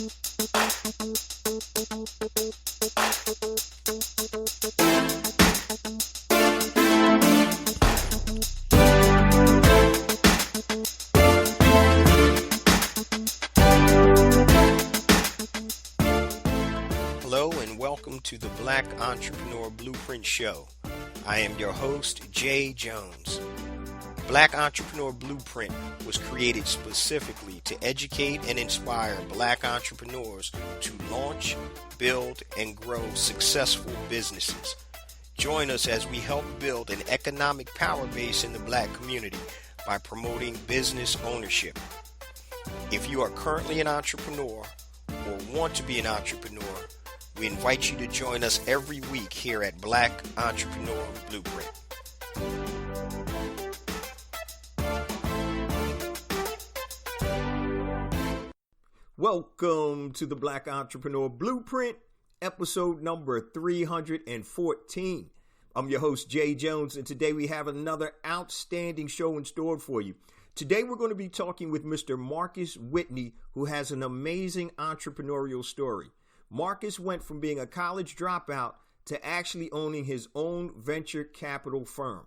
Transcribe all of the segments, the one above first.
Hello and welcome to the Black Entrepreneur Blueprint Show. I am your host, Jay Jones. Black Entrepreneur Blueprint was created specifically to educate and inspire Black entrepreneurs to launch, build, and grow successful businesses. Join us as we help build an economic power base in the Black community by promoting business ownership. If you are currently an entrepreneur or want to be an entrepreneur, we invite you to join us every week here at Black Entrepreneur Blueprint. Welcome to the Black Entrepreneur Blueprint, episode number 314. I'm your host, Jay Jones, and today we have another outstanding show in store for you. Today we're going to be talking with Mr. Marcus Whitney, who has an amazing entrepreneurial story. Marcus went from being a college dropout to actually owning his own venture capital firm.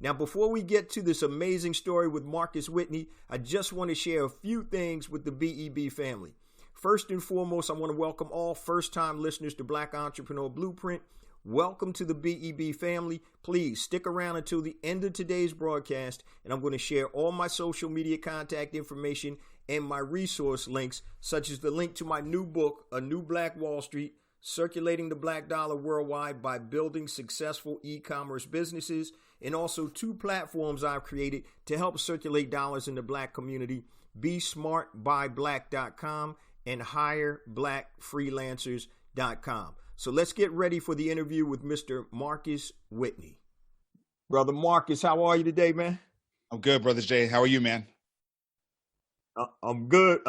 Now, before we get to this amazing story with Marcus Whitney, I just want to share a few things with the BEB family. First and foremost, I want to welcome all first-time listeners to Black Entrepreneur Blueprint. Welcome to the BEB family. Please stick around until the end of today's broadcast, and I'm going to share all my social media contact information and my resource links, such as the link to my new book, A New Black Wall Street, Circulating the Black Dollar Worldwide by Building Successful E-Commerce Businesses, and also two platforms I've created to help circulate dollars in the Black community, BeSmartByBlack.com and HireBlackFreelancers.com. So let's get ready for the interview with Mr. Marcus Whitney. Brother Marcus, how are you today, man? I'm good, Brother Jay. How are you, man? I'm good,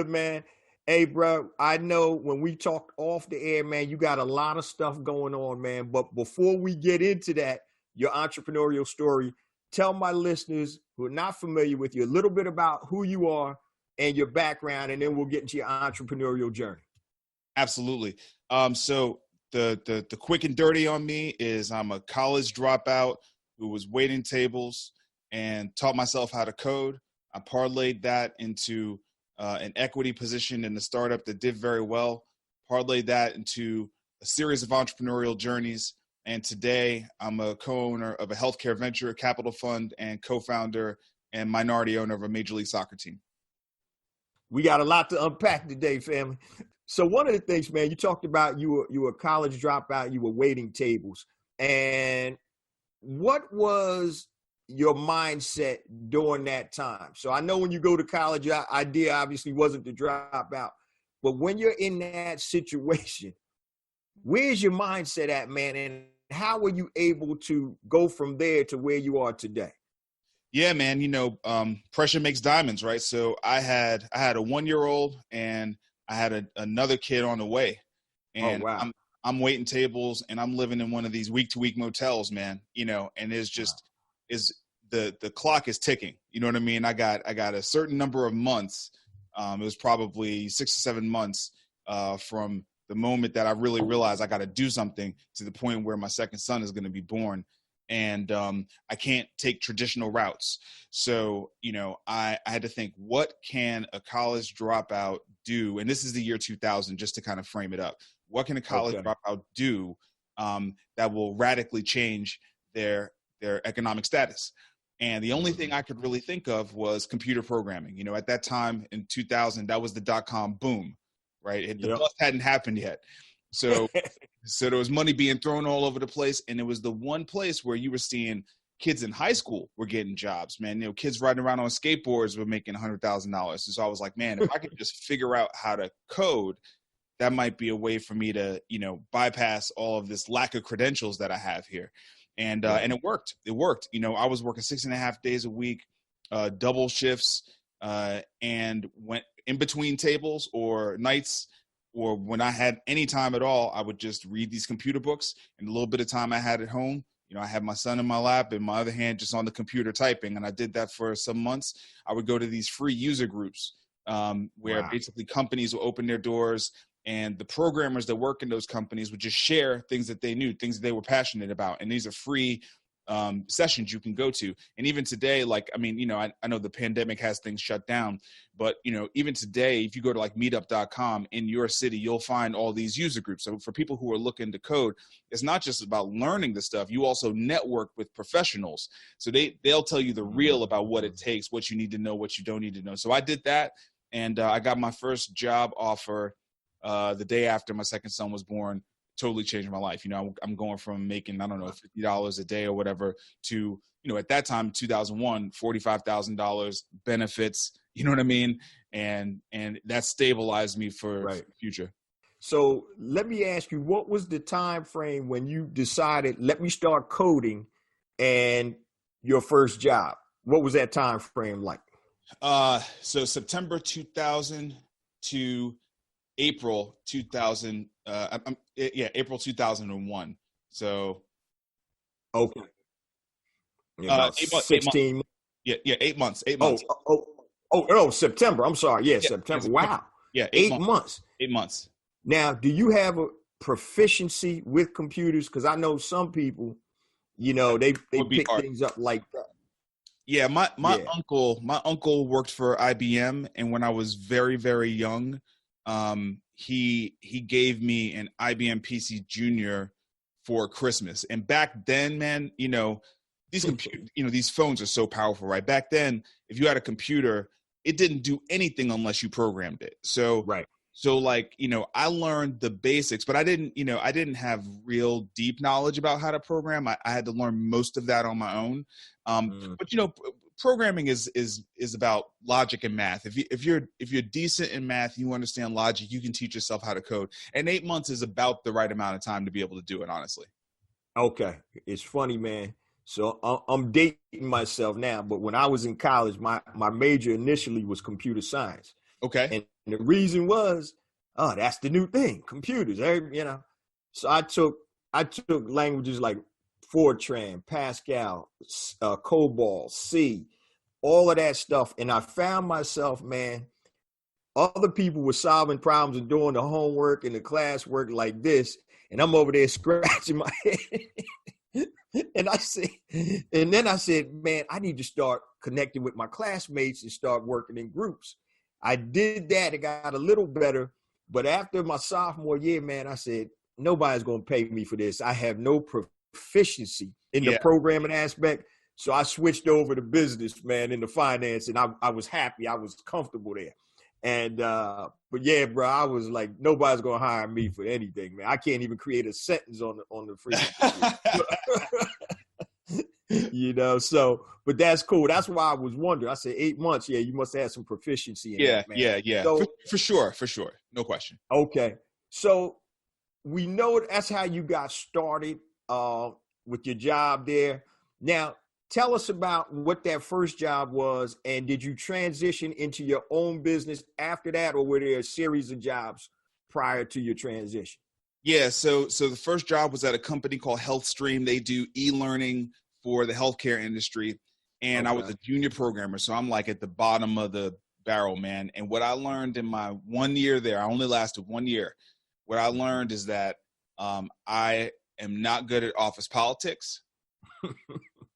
man. Hey, bro, I know when we talked off the air, man, you got a lot of stuff going on, man. But before we get into that, your entrepreneurial story, tell my listeners who are not familiar with you a little bit about who you are and your background, and then we'll get into your entrepreneurial journey. Absolutely. So the quick and dirty on me is I'm a college dropout who was waiting tables and taught myself how to code. I parlayed that into an equity position in a startup that did very well, parlayed that into a series of entrepreneurial journeys. And today I'm a co-owner of a healthcare venture capital fund and co-founder and minority owner of a Major League Soccer team. We got a lot to unpack today, family. So one of the things, man, you talked about you were a college dropout, you were waiting tables. And what was your mindset during that time? So I know when you go to college, your idea obviously wasn't to drop out. But when you're in that situation, where's your mindset at, man? And how were you able to go from there to where you are today? Yeah, man, pressure makes diamonds, right? So I had a 1-year-old and I had another kid on the way. And oh, wow. I'm waiting tables and I'm living in one of these week-to-week motels, man, and it's just the clock is ticking. You know what I mean? I got a certain number of months. It was probably 6 or 7 months from the moment that I really realized I got to do something to the point where my second son is going to be born. And I can't take traditional routes. So, I had to think, what can a college dropout do? And this is the year 2000, just to kind of frame it up. What can a college dropout do that will radically change their economic status? And the only thing I could really think of was computer programming. At that time in 2000, that was the dot-com boom, right? The bust hadn't happened yet. So there was money being thrown all over the place. And it was the one place where you were seeing kids in high school were getting jobs, man. Kids riding around on skateboards were making $100,000. And so I was like, man, if I could just figure out how to code, that might be a way for me to, bypass all of this lack of credentials that I have here. And it worked. It worked. I was working 6.5 days a week, double shifts, and went in between tables or nights, or when I had any time at all, I would just read these computer books. And a little bit of time I had at home, I had my son in my lap and my other hand just on the computer typing. And I did that for some months. I would go to these free user groups where Wow. basically companies will open their doors and the programmers that work in those companies would just share things that they knew, things that they were passionate about. And these are free sessions you can go to. And even today, like, I mean, you know, I know the pandemic has things shut down, but, you know, even today, if you go to like meetup.com in your city, you'll find all these user groups. So for people who are looking to code, it's not just about learning the stuff. You also network with professionals. So they'll tell you the real about what it takes, what you need to know, what you don't need to know. So I did that. And I got my first job offer the day after my second son was born. Totally changed my life. You know, I'm going from making, I don't know, $50 a day or whatever to, you know, at that time, 2001, $45,000 benefits, you know what I mean? And that stabilized me for the future. So let me ask you, what was the time frame when you decided, let me start coding, and your first job? What was that time frame like? So September 2000 to April 2000, April 2001. So, okay, about 16 months. Yeah, 8 months. 8 months. September. I'm sorry. Yeah, September. September. Wow. Yeah, 8 months. 8 months. Now, do you have a proficiency with computers? Because I know some people, you know, they pick things up like that. Yeah, my uncle worked for IBM, and when I was very, very young, he gave me an IBM PC Junior for Christmas. And back then, man, you know, these phones are so powerful, right? Back then, if you had a computer, it didn't do anything unless you programmed it. So, So like, you know, I learned the basics, but I didn't have real deep knowledge about how to program. I had to learn most of that on my own. But you know, programming is about logic and math. If you're decent in math, you understand logic, you can teach yourself how to code. And 8 months is about the right amount of time to be able to do it, honestly. Okay. It's funny, man. So I'm dating myself now, but when I was in college, my major initially was computer science. Okay. And the reason was, that's the new thing, computers, you know. So I took languages like Fortran, Pascal, COBOL, C, all of that stuff. And I found myself, man, other people were solving problems and doing the homework and the classwork like this. And I'm over there scratching my head. And then I said, man, I need to start connecting with my classmates and start working in groups. I did that. It got a little better. But after my sophomore year, man, I said, nobody's going to pay me for this. I have no proficiency in the programming aspect. So I switched over to business, man, into finance. And I was happy. I was comfortable there. And, but yeah, bro, I was like, nobody's going to hire me for anything, man. I can't even create a sentence on the freaking you know, so, but that's cool. That's why I was wondering. I said 8 months. Yeah, you must have had some proficiency in that, man. Yeah. So, for sure. No question. Okay. So we know that's how you got started with your job there. Now, tell us about what that first job was, and did you transition into your own business after that, or were there a series of jobs prior to your transition? Yeah, so the first job was at a company called HealthStream. They do e-learning for the healthcare industry, and I was a junior programmer, so I'm like at the bottom of the barrel, man. And what I learned in my 1 year there, I only lasted 1 year. What I learned is that I am not good at office politics.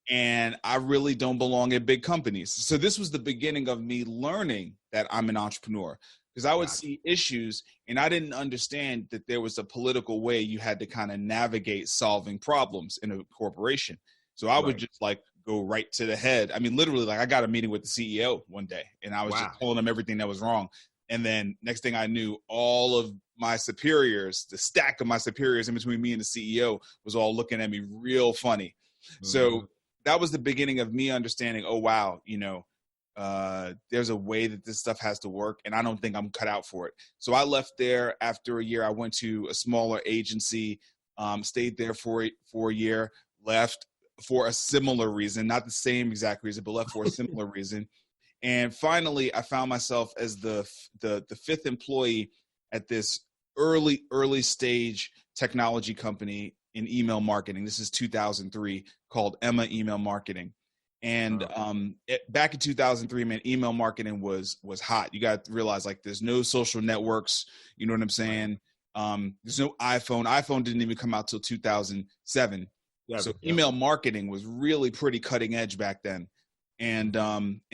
And I really don't belong at big companies. So this was the beginning of me learning that I'm an entrepreneur, because I would see issues and I didn't understand that there was a political way you had to kind of navigate solving problems in a corporation. So I would just like go right to the head. I mean, literally, like I got a meeting with the CEO one day and I was just telling him everything that was wrong. And then next thing I knew, all of my superiors, the stack of my superiors in between me and the CEO was all looking at me real funny. Mm-hmm. So that was the beginning of me understanding, oh, wow, you know, there's a way that this stuff has to work, and I don't think I'm cut out for it. So I left there after a year. I went to a smaller agency, stayed there for a year, left for a similar reason, not the same exact reason, but left for a similar reason. And finally, I found myself as the fifth employee at this early stage technology company in email marketing. This is 2003, called Emma Email Marketing. And back in 2003, man, email marketing was hot. You got to realize, like, there's no social networks. You know what I'm saying? There's no iPhone. iPhone didn't even come out till 2007. So email marketing was really pretty cutting edge back then. And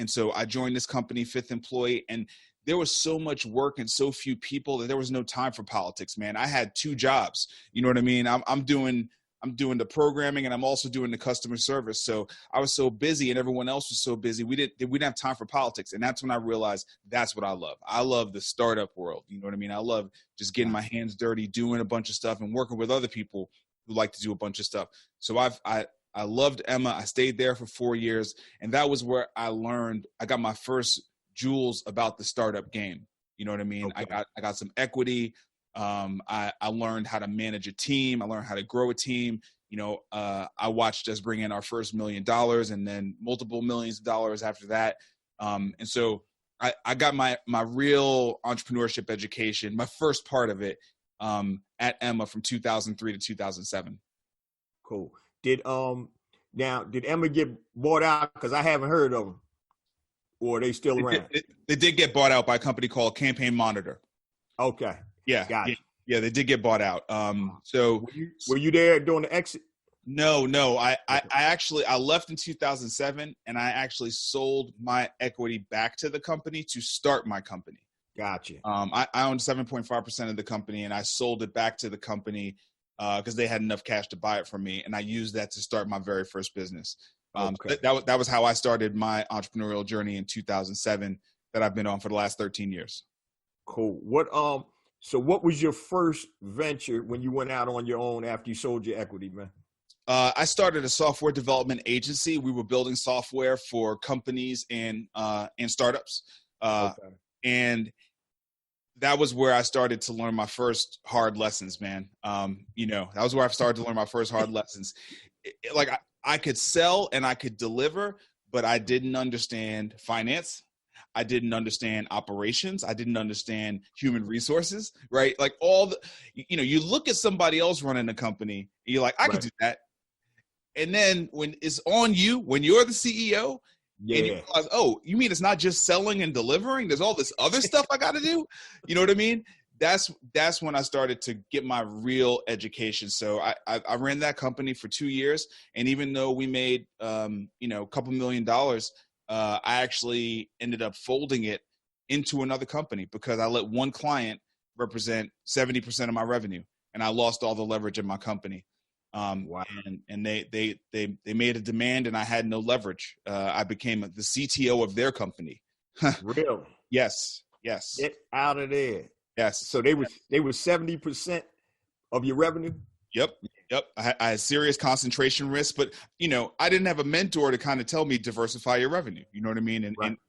so I joined this company, fifth employee, and there was so much work and so few people that there was no time for politics, man. I had 2 jobs. You know what I mean? I'm doing the programming, and I'm also doing the customer service. So I was so busy, and everyone else was so busy. We didn't have time for politics. And that's when I realized that's what I love. I love the startup world. You know what I mean? I love just getting my hands dirty, doing a bunch of stuff, and working with other people who like to do a bunch of stuff. So I loved Emma. I stayed there for 4 years, and that was where I got my first jewels about the startup game. You know what I mean? Okay. I got some equity. I learned how to manage a team. I learned how to grow a team. You know, I watched us bring in our first $1 million and then multiple millions of dollars after that. And so I got my real entrepreneurship education, my first part of it, at Emma from 2003 to 2007. Cool. Did Emma get bought out? Because I haven't heard of them. Or are they still around? They did get bought out by a company called Campaign Monitor. Okay. Yeah. Yeah, they did get bought out. So were you there during the exit? No. I left in 2007, and I actually sold my equity back to the company to start my company. Gotcha. I owned 7.5% of the company, and I sold it back to the company because they had enough cash to buy it from me, and I used that to start my very first business. Okay. That was how I started my entrepreneurial journey in 2007 that I've been on for the last 13 years. Cool. So what was your first venture when you went out on your own after you sold your equity, man? I started a software development agency. We were building software for companies and startups. And that was where I started to learn my first hard lessons, man. That was where I started to learn my first hard lessons. I could sell and I could deliver, but I didn't understand finance. I didn't understand operations. I didn't understand human resources, right? Like you look at somebody else running a company, and you're like, I could do that. And then when it's on you, when you're the CEO, and you realize, oh, you mean it's not just selling and delivering? There's all this other stuff I got to do. You know what I mean? That's when I started to get my real education. So I ran that company for 2 years, and even though we made a couple $1 million, I actually ended up folding it into another company because I let one client represent 70% of my revenue, and I lost all the leverage in my company. Wow. And they made a demand, and I had no leverage. I became the CTO of their company. Real? Yes. Get out of there. Yes. So they were 70% of your revenue? Yep. I had serious concentration risk, but I didn't have a mentor to kind of tell me diversify your revenue. You know what I mean? And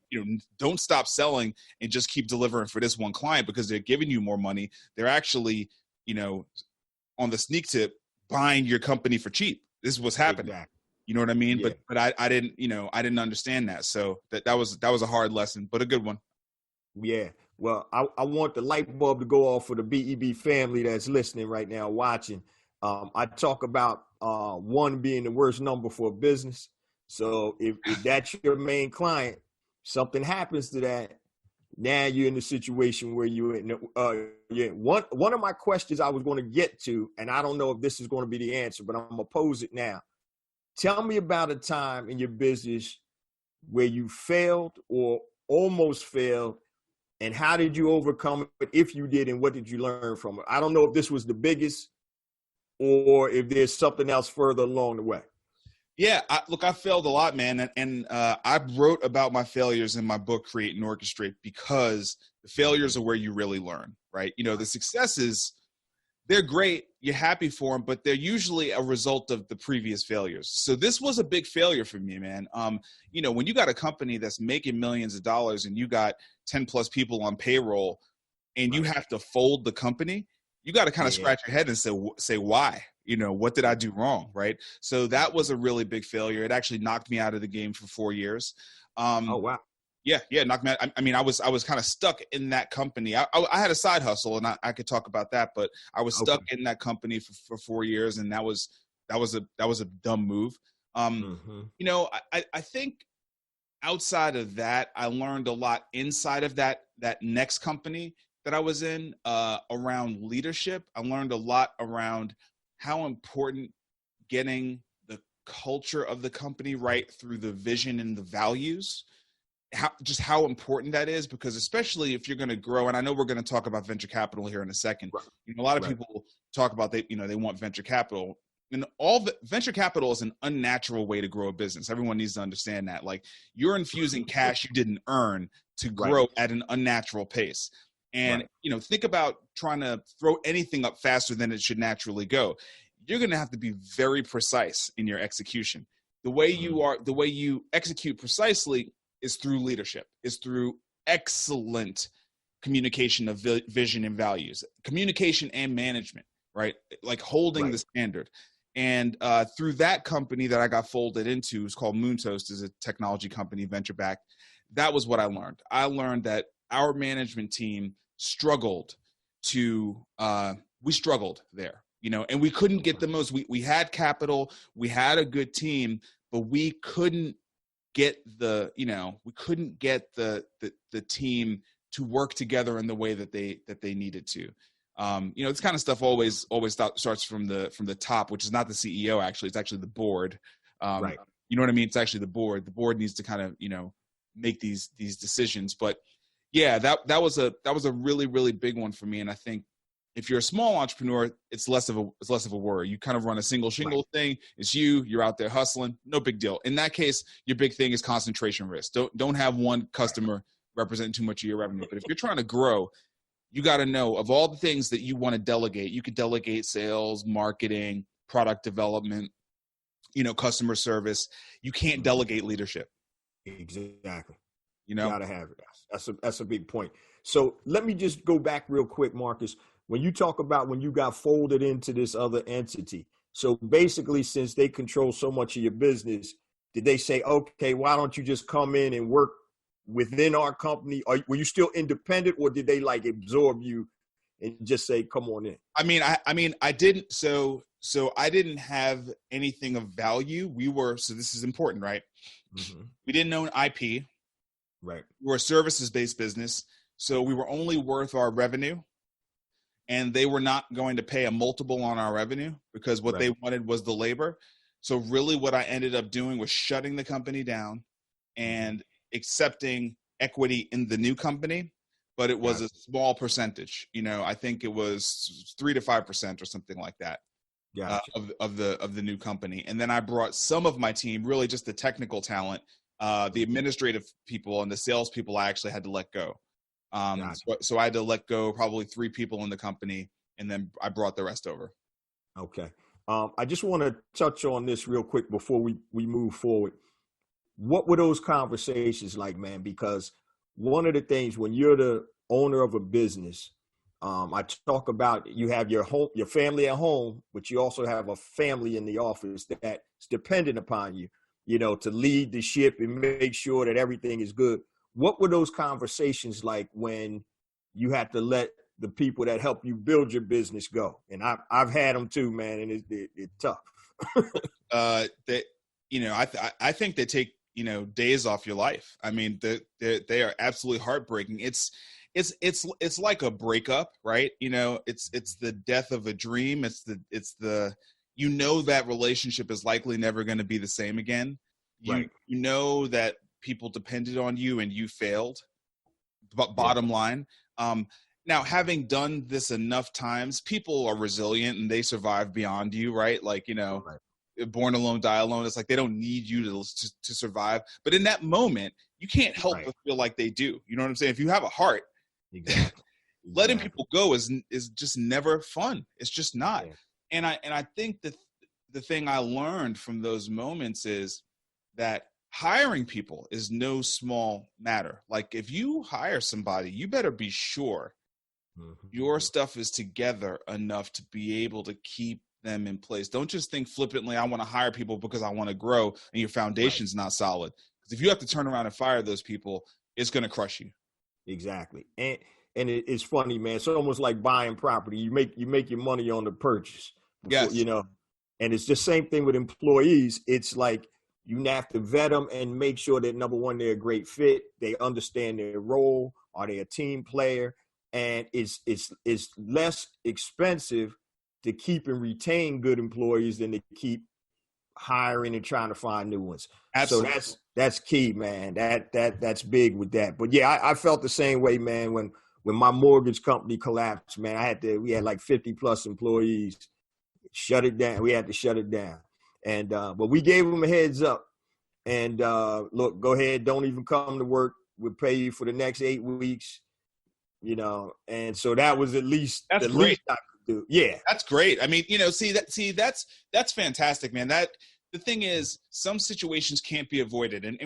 don't stop selling and just keep delivering for this one client because they're giving you more money. They're actually, on the sneak tip, buying your company for cheap. This is what's happening. Exactly. You know what I mean? Yeah. But I didn't understand that. So that was a hard lesson, but a good one. Yeah. Well, I want the light bulb to go off for the BEB family that's listening right now, watching. I talk about 1 being the worst number for a business. So if that's your main client, something happens to that, now you're in the situation where you're in. One of my questions I was going to get to, and I don't know if this is going to be the answer, but I'm going to pose it now. Tell me about a time in your business where you failed or almost failed, and how did you overcome it? If you did, and what did you learn from it? I don't know if this was the biggest or if there's something else further along the way. Yeah, I failed a lot, man. And I wrote about my failures in my book, Create and Orchestrate, because the failures are where you really learn, right? The successes, they're great. You're happy for them, but they're usually a result of the previous failures. So this was a big failure for me, man. When you got a company that's making millions of dollars and you got 10 plus people on payroll and you have to fold the company, you got to kind of scratch your head and say, why? What did I do wrong? Right. So that was a really big failure. It actually knocked me out of the game for 4 years. Oh, wow. Yeah. Knocked me out. I mean, I was kind of stuck in that company. I had a side hustle, and I could talk about that, but I was stuck in that company for 4 years, and that was a dumb move. Mm-hmm. I think outside of that, I learned a lot inside of that next company that I was in around leadership. I learned a lot around how important getting the culture of the company right through the vision and the values, how important that is, because especially if you're going to grow, and I know we're going to talk about venture capital here in a second. Right. A lot of Right. people talk about they want venture capital, and venture capital is an unnatural way to grow a business. Everyone needs to understand that. Like, you're infusing cash you didn't earn to Right. grow at an unnatural pace. And Right. think about trying to throw anything up faster than it should naturally go. You're going to have to be very precise in your execution. The way you execute precisely is through leadership, is through excellent communication of vision and values, communication and management, right? Like holding the standard. And through that company that I got folded into, is called Moontoast, is a technology company, venture backed. That was what I learned. I learned that our management team struggled we struggled there, and we couldn't get the most. We had capital, we had a good team, but we couldn't get the team to work together in the way that they needed to. This kind of stuff always starts from the top, which is not the CEO. Actually, it's actually the board. Right. You know what I mean? It's actually the board. The board needs to kind of make these decisions. But yeah, that was a really, really big one for me. And I think if you're a small entrepreneur, it's less of a worry. You kind of run a single shingle thing. It's you're out there hustling. No big deal. In that case, your big thing is concentration risk. Don't have one customer represent too much of your revenue. But if you're trying to grow, you got to know, of all the things that you want to delegate, you could delegate sales, marketing, product development, customer service. You can't delegate leadership. Exactly. You gotta have it. That's a big point. So let me just go back real quick, Marcus. When you talk about when you got folded into this other entity, so basically, since they control so much of your business, did they say, okay, why don't you just come in and work within our company? Or were you still independent, or did they like absorb you and just say, come on in? I mean, I didn't. So I didn't have anything of value. So this is important, right? Mm-hmm. We didn't own IP. Right. We're a services-based business. So we were only worth our revenue, and they were not going to pay a multiple on our revenue because what they wanted was the labor. So really what I ended up doing was shutting the company down and accepting equity in the new company, but it was a small percentage. I think it was 3 to 5% or something like that of the new company. And then I brought some of my team, really just the technical talent, the administrative people and the sales people I actually had to let go. So I had to let go probably 3 people in the company, and then I brought the rest over. Okay. I just want to touch on this real quick before we move forward. What were those conversations like, man? Because one of the things when you're the owner of a business, I talk about you have your family at home, but you also have a family in the office that's dependent upon you, to lead the ship and make sure that everything is good. What were those conversations like when you had to let the people that help you build your business go? And I've had them too, man, and it's tough. I think they take days off your life. I mean, they are absolutely heartbreaking. It's like a breakup, right? It's the death of a dream. It's the that relationship is likely never going to be the same again. You know that people depended on you and you failed. But bottom line, now having done this enough times, people are resilient and they survive beyond you, right? Like, born alone, die alone. It's like they don't need you to survive. But in that moment, you can't help but feel like they do. You know what I'm saying? If you have a heart, letting people go is just never fun. It's just not. Yeah. And I think that the thing I learned from those moments is that hiring people is no small matter. Like, if you hire somebody, you better be sure your stuff is together enough to be able to keep them in place. Don't just think flippantly, I want to hire people because I want to grow, and your foundation's not solid. Because if you have to turn around and fire those people, it's going to crush you. Exactly. And it's funny, man. It's almost like buying property. You make your money on the purchase. Before, yes. And it's the same thing with employees. It's like you have to vet them and make sure that, number one, they're a great fit. They understand their role. Are they a team player? And it's less expensive to keep and retain good employees than to keep hiring and trying to find new ones. Absolutely. So that's key, man. That's big with that. But yeah, I felt the same way, man, when my mortgage company collapsed, man. We had like 50 plus employees. Shut it down. We had to shut it down. And but we gave them a heads up. And look, go ahead, don't even come to work. We'll pay you for the next 8 weeks. And so that was at least that's the great. least I could do. Yeah. That's great. I mean, that's fantastic, man. The thing is, some situations can't be avoided. And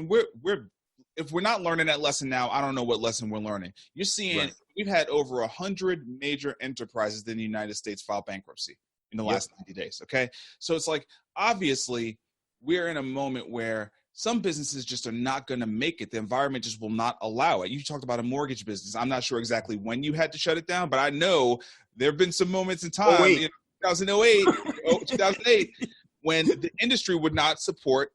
if we're not learning that lesson now, I don't know what lesson we're learning. You're seeing right. We've had over 100 major enterprises in the United States file bankruptcy in the last 90 days. Okay. So it's like, obviously we're in a moment where some businesses just are not going to make it. The environment just will not allow it. You talked about a mortgage business. I'm not sure exactly when you had to shut it down, but I know there have been some moments in time, 2008, 2008, when the industry would not support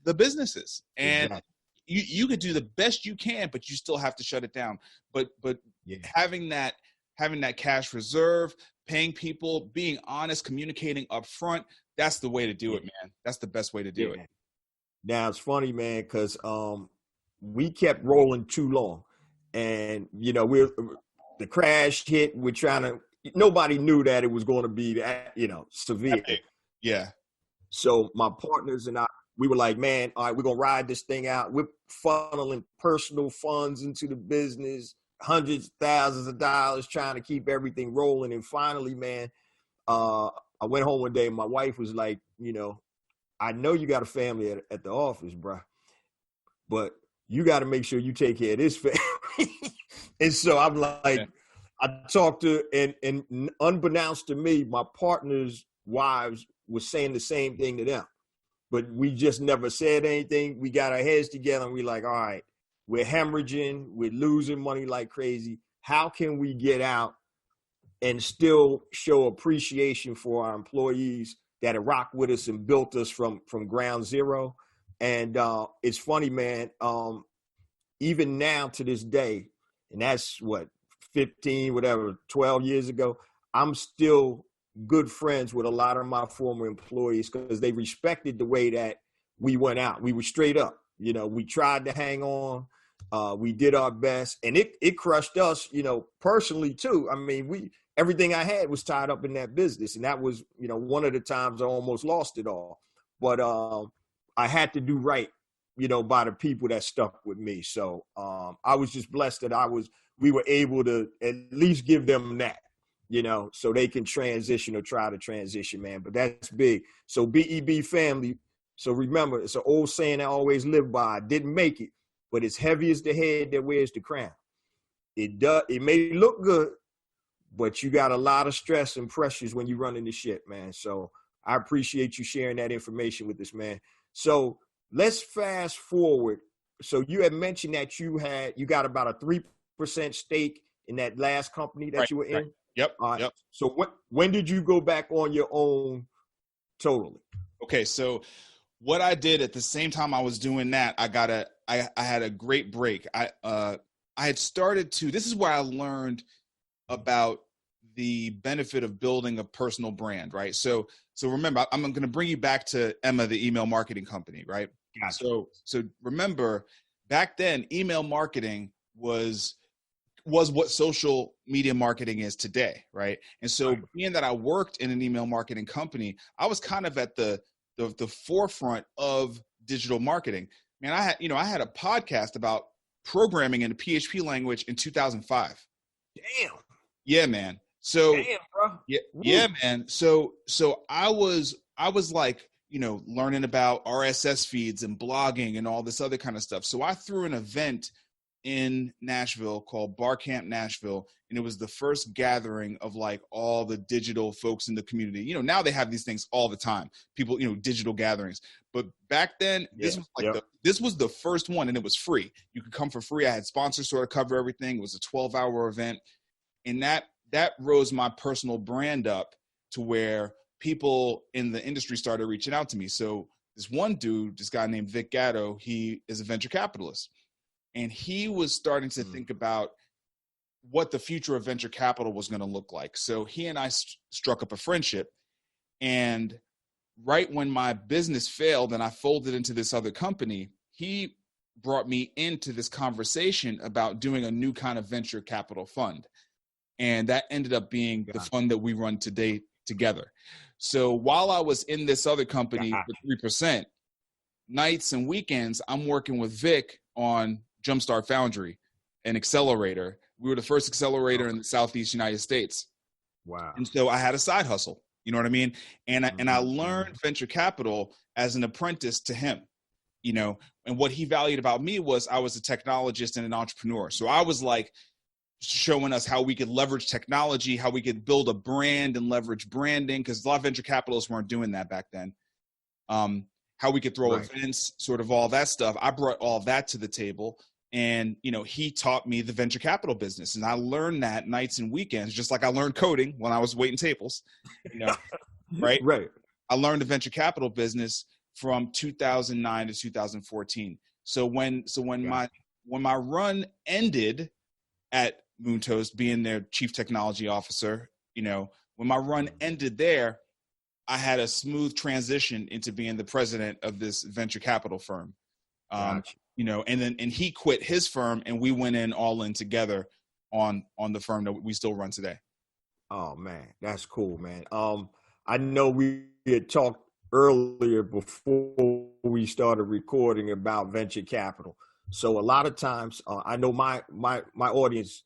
the businesses. And exactly. You could do the best you can, but you still have to shut it down. But having that cash reserve, paying people, being honest, communicating up front, that's the way to do it, man. That's the best way to do it. Now, it's funny, man, because we kept rolling too long. And, the crash hit. Nobody knew that it was going to be that, severe. Yeah. So my partners and I, we were like, man, all right, we're going to ride this thing out. We're funneling personal funds into the business, hundreds of thousands of dollars, trying to keep everything rolling. And finally, man, I went home one day and my wife was like, I know you got a family at the office, bro, but you got to make sure you take care of this family. And so I'm like, I talked to, and unbeknownst to me, my partners' wives were saying the same thing to them, but we just never said anything. We got our heads together and we like, all right, we're hemorrhaging, we're losing money like crazy. How can we get out and still show appreciation for our employees that have rocked with us and built us from ground zero? And it's funny, man, even now to this day, and that's 12 years ago, I'm still good friends with a lot of my former employees because they respected the way that we went out. We were straight up, we tried to hang on. We did our best, and it crushed us, personally too. I mean, everything I had was tied up in that business. And that was, one of the times I almost lost it all. But I had to do right, by the people that stuck with me. So I was just blessed that we were able to at least give them that, so they can transition or try to transition, man. But that's big. So BEB family. So remember, it's an old saying I always live by. I didn't make it, but it's heavy as the head that wears the crown. It may look good, but you got a lot of stress and pressures when you're running the ship, man. So I appreciate you sharing that information with us, man. So let's fast forward. So you had mentioned that you got about a 3% stake in that last company that you were in. Right. Yep. Yep. So when did you go back on your own totally? Okay. So what I did at the same time I was doing that, I had a great break. I had started to, this is where I learned about the benefit of building a personal brand, right? So remember, I'm going to bring you back to Emma, the email marketing company, right? Gotcha. So remember, back then, email marketing was what social media marketing is today, right? And so being that I worked in an email marketing company, I was kind of at the forefront of digital marketing. Man, I had a podcast about programming in the PHP language in 2005. Damn. Yeah, man. So damn, bro. Yeah, man. So I was like, learning about RSS feeds and blogging and all this other kind of stuff. So I threw an event in Nashville called Barcamp Nashville, and it was the first gathering of like all the digital folks in the community. Now they have these things all the time. People, digital gatherings. But back then, this was the first one, and it was free. You could come for free. I had sponsors sort of cover everything. It was a 12-hour event, and that rose my personal brand up to where people in the industry started reaching out to me. So this one dude, this guy named Vic Gatto, he is a venture capitalist. And he was starting to think about what the future of venture capital was going to look like. So he and I struck up a friendship. And right when my business failed and I folded into this other company, he brought me into this conversation about doing a new kind of venture capital fund. And that ended up being the fund that we run today together. So while I was in this other company for 3%, nights and weekends, I'm working with Vic on Jumpstart Foundry, an accelerator. We were the first accelerator in the Southeast United States. Wow. And so I had a side hustle, you know what I mean? And I learned venture capital as an apprentice to him, you know, and what he valued about me was I was a technologist and an entrepreneur. So I was like showing us how we could leverage technology, how we could build a brand and leverage branding, because a lot of venture capitalists weren't doing that back then. How we could throw events, sort of all that stuff. I brought all that to the table. And, you know, he taught me the venture capital business. And I learned that nights and weekends, just like I learned coding when I was waiting tables, you know, right? Right. I learned the venture capital business from 2009 to 2014. So when my run ended at Moontoast, being their chief technology officer, you know, when my run ended there, I had a smooth transition into being the president of this venture capital firm. Gotcha. You know, and he quit his firm and we went all in together on the firm that we still run today. Oh man, that's cool, man. I know we had talked earlier before we started recording about venture capital. So a lot of times, I know my audience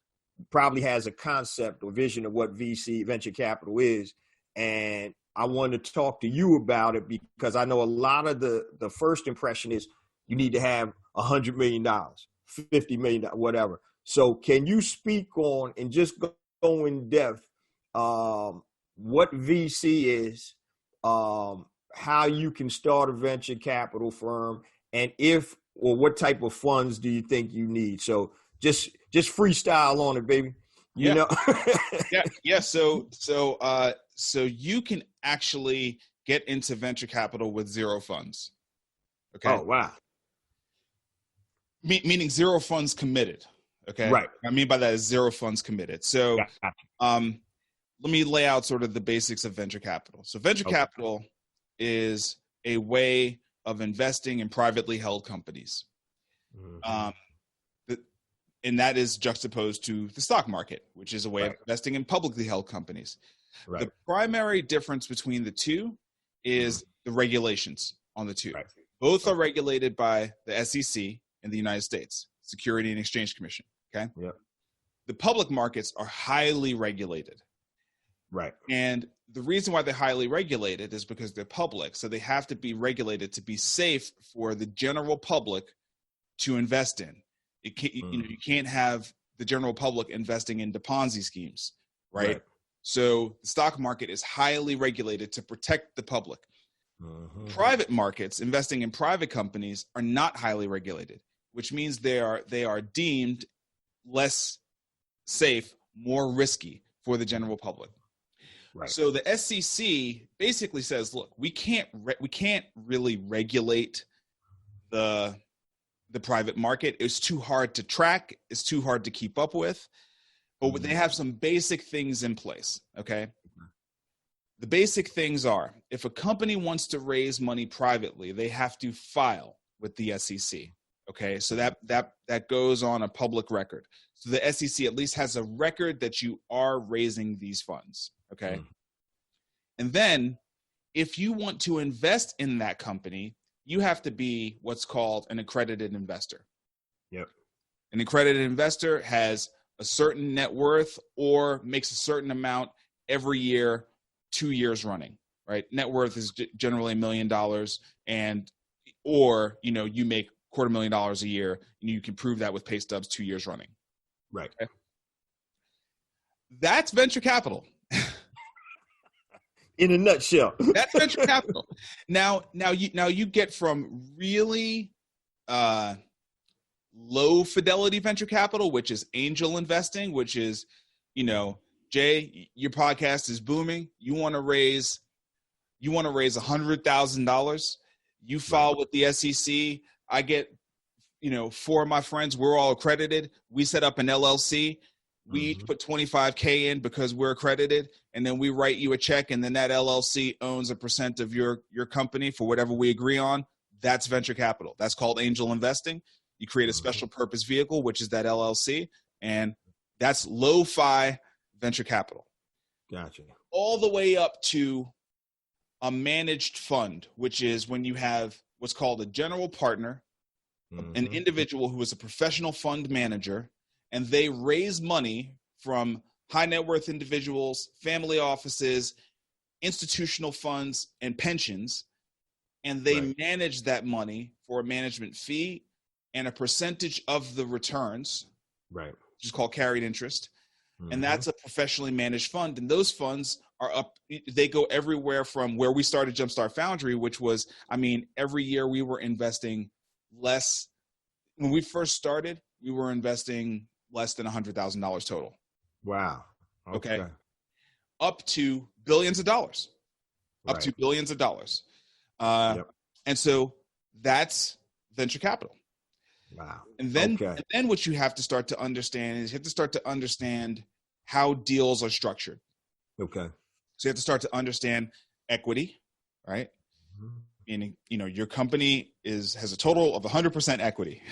probably has a concept or vision of what VC venture capital is, and I want to talk to you about it because I know a lot of the first impression is you need to have $100 million, $50 million, whatever. So can you speak on and just go in depth what VC is, how you can start a venture capital firm, and if or what type of funds do you think you need? So just freestyle on it, baby. You know? Yeah. So you can actually get into venture capital with zero funds. Okay. Oh, wow. Meaning zero funds committed. Okay. Right. What I mean by that is zero funds committed. So, let me lay out sort of the basics of venture capital. So venture capital is a way of investing in privately held companies. And that is juxtaposed to the stock market, which is a way of investing in publicly held companies. Right. The primary difference between the two is the regulations on the two. Right. Both are regulated by the SEC in the United States, Security and Exchange Commission. Okay. Yep. The public markets are highly regulated. Right. And the reason why they're highly regulated is because they're public. So they have to be regulated to be safe for the general public to invest in. You can't have the general public investing in the Ponzi schemes, right? So the stock market is highly regulated to protect the public. Private markets, investing in private companies, are not highly regulated, which means they are deemed less safe, more risky for the general public. Right. So the SEC basically says, look, we can't really regulate the private market. It's too hard to track. It's too hard to keep up with. But they have some basic things in place, okay? The basic things are, if a company wants to raise money privately, they have to file with the SEC, okay? So that goes on a public record. So the SEC at least has a record that you are raising these funds, okay? And then if you want to invest in that company, you have to be what's called an accredited investor. Yep. An accredited investor has a certain net worth or makes a certain amount every year, 2 years running, right? Net worth is generally $1 million, or you make $250,000 a year, and you can prove that with pay stubs 2 years running. Right. Okay? That's venture capital. In a nutshell. That's venture capital. Now you get from really low fidelity venture capital, which is angel investing, which is, Jay, your podcast is booming. You want to raise You want to raise $100,000. You file with the SEC. I get, 4 of my friends, we're all accredited. We set up an LLC. We each put $25K in because we're accredited, and then we write you a check, and then that LLC owns a % of your company for whatever we agree on. That's venture capital. That's called angel investing. You create a special purpose vehicle, which is that LLC, and that's lo-fi venture capital. Gotcha. All the way up to a managed fund, which is when you have what's called a general partner, an individual who is a professional fund manager, and they raise money from high net worth individuals, family offices, institutional funds, and pensions, and they manage that money for a management fee and a percentage of the returns, which is called carried interest. And that's a professionally managed fund. And those funds are up, they go everywhere from where we started Jumpstart Foundry, which was, every year we were investing less. When we first started, we were investing less than $100,000 total. Wow. Okay. Up to billions of dollars. And so that's venture capital. Wow. And then what you have to start to understand is you have to start to understand how deals are structured. Okay. So you have to start to understand equity, right? Meaning, your company has a total of 100% equity.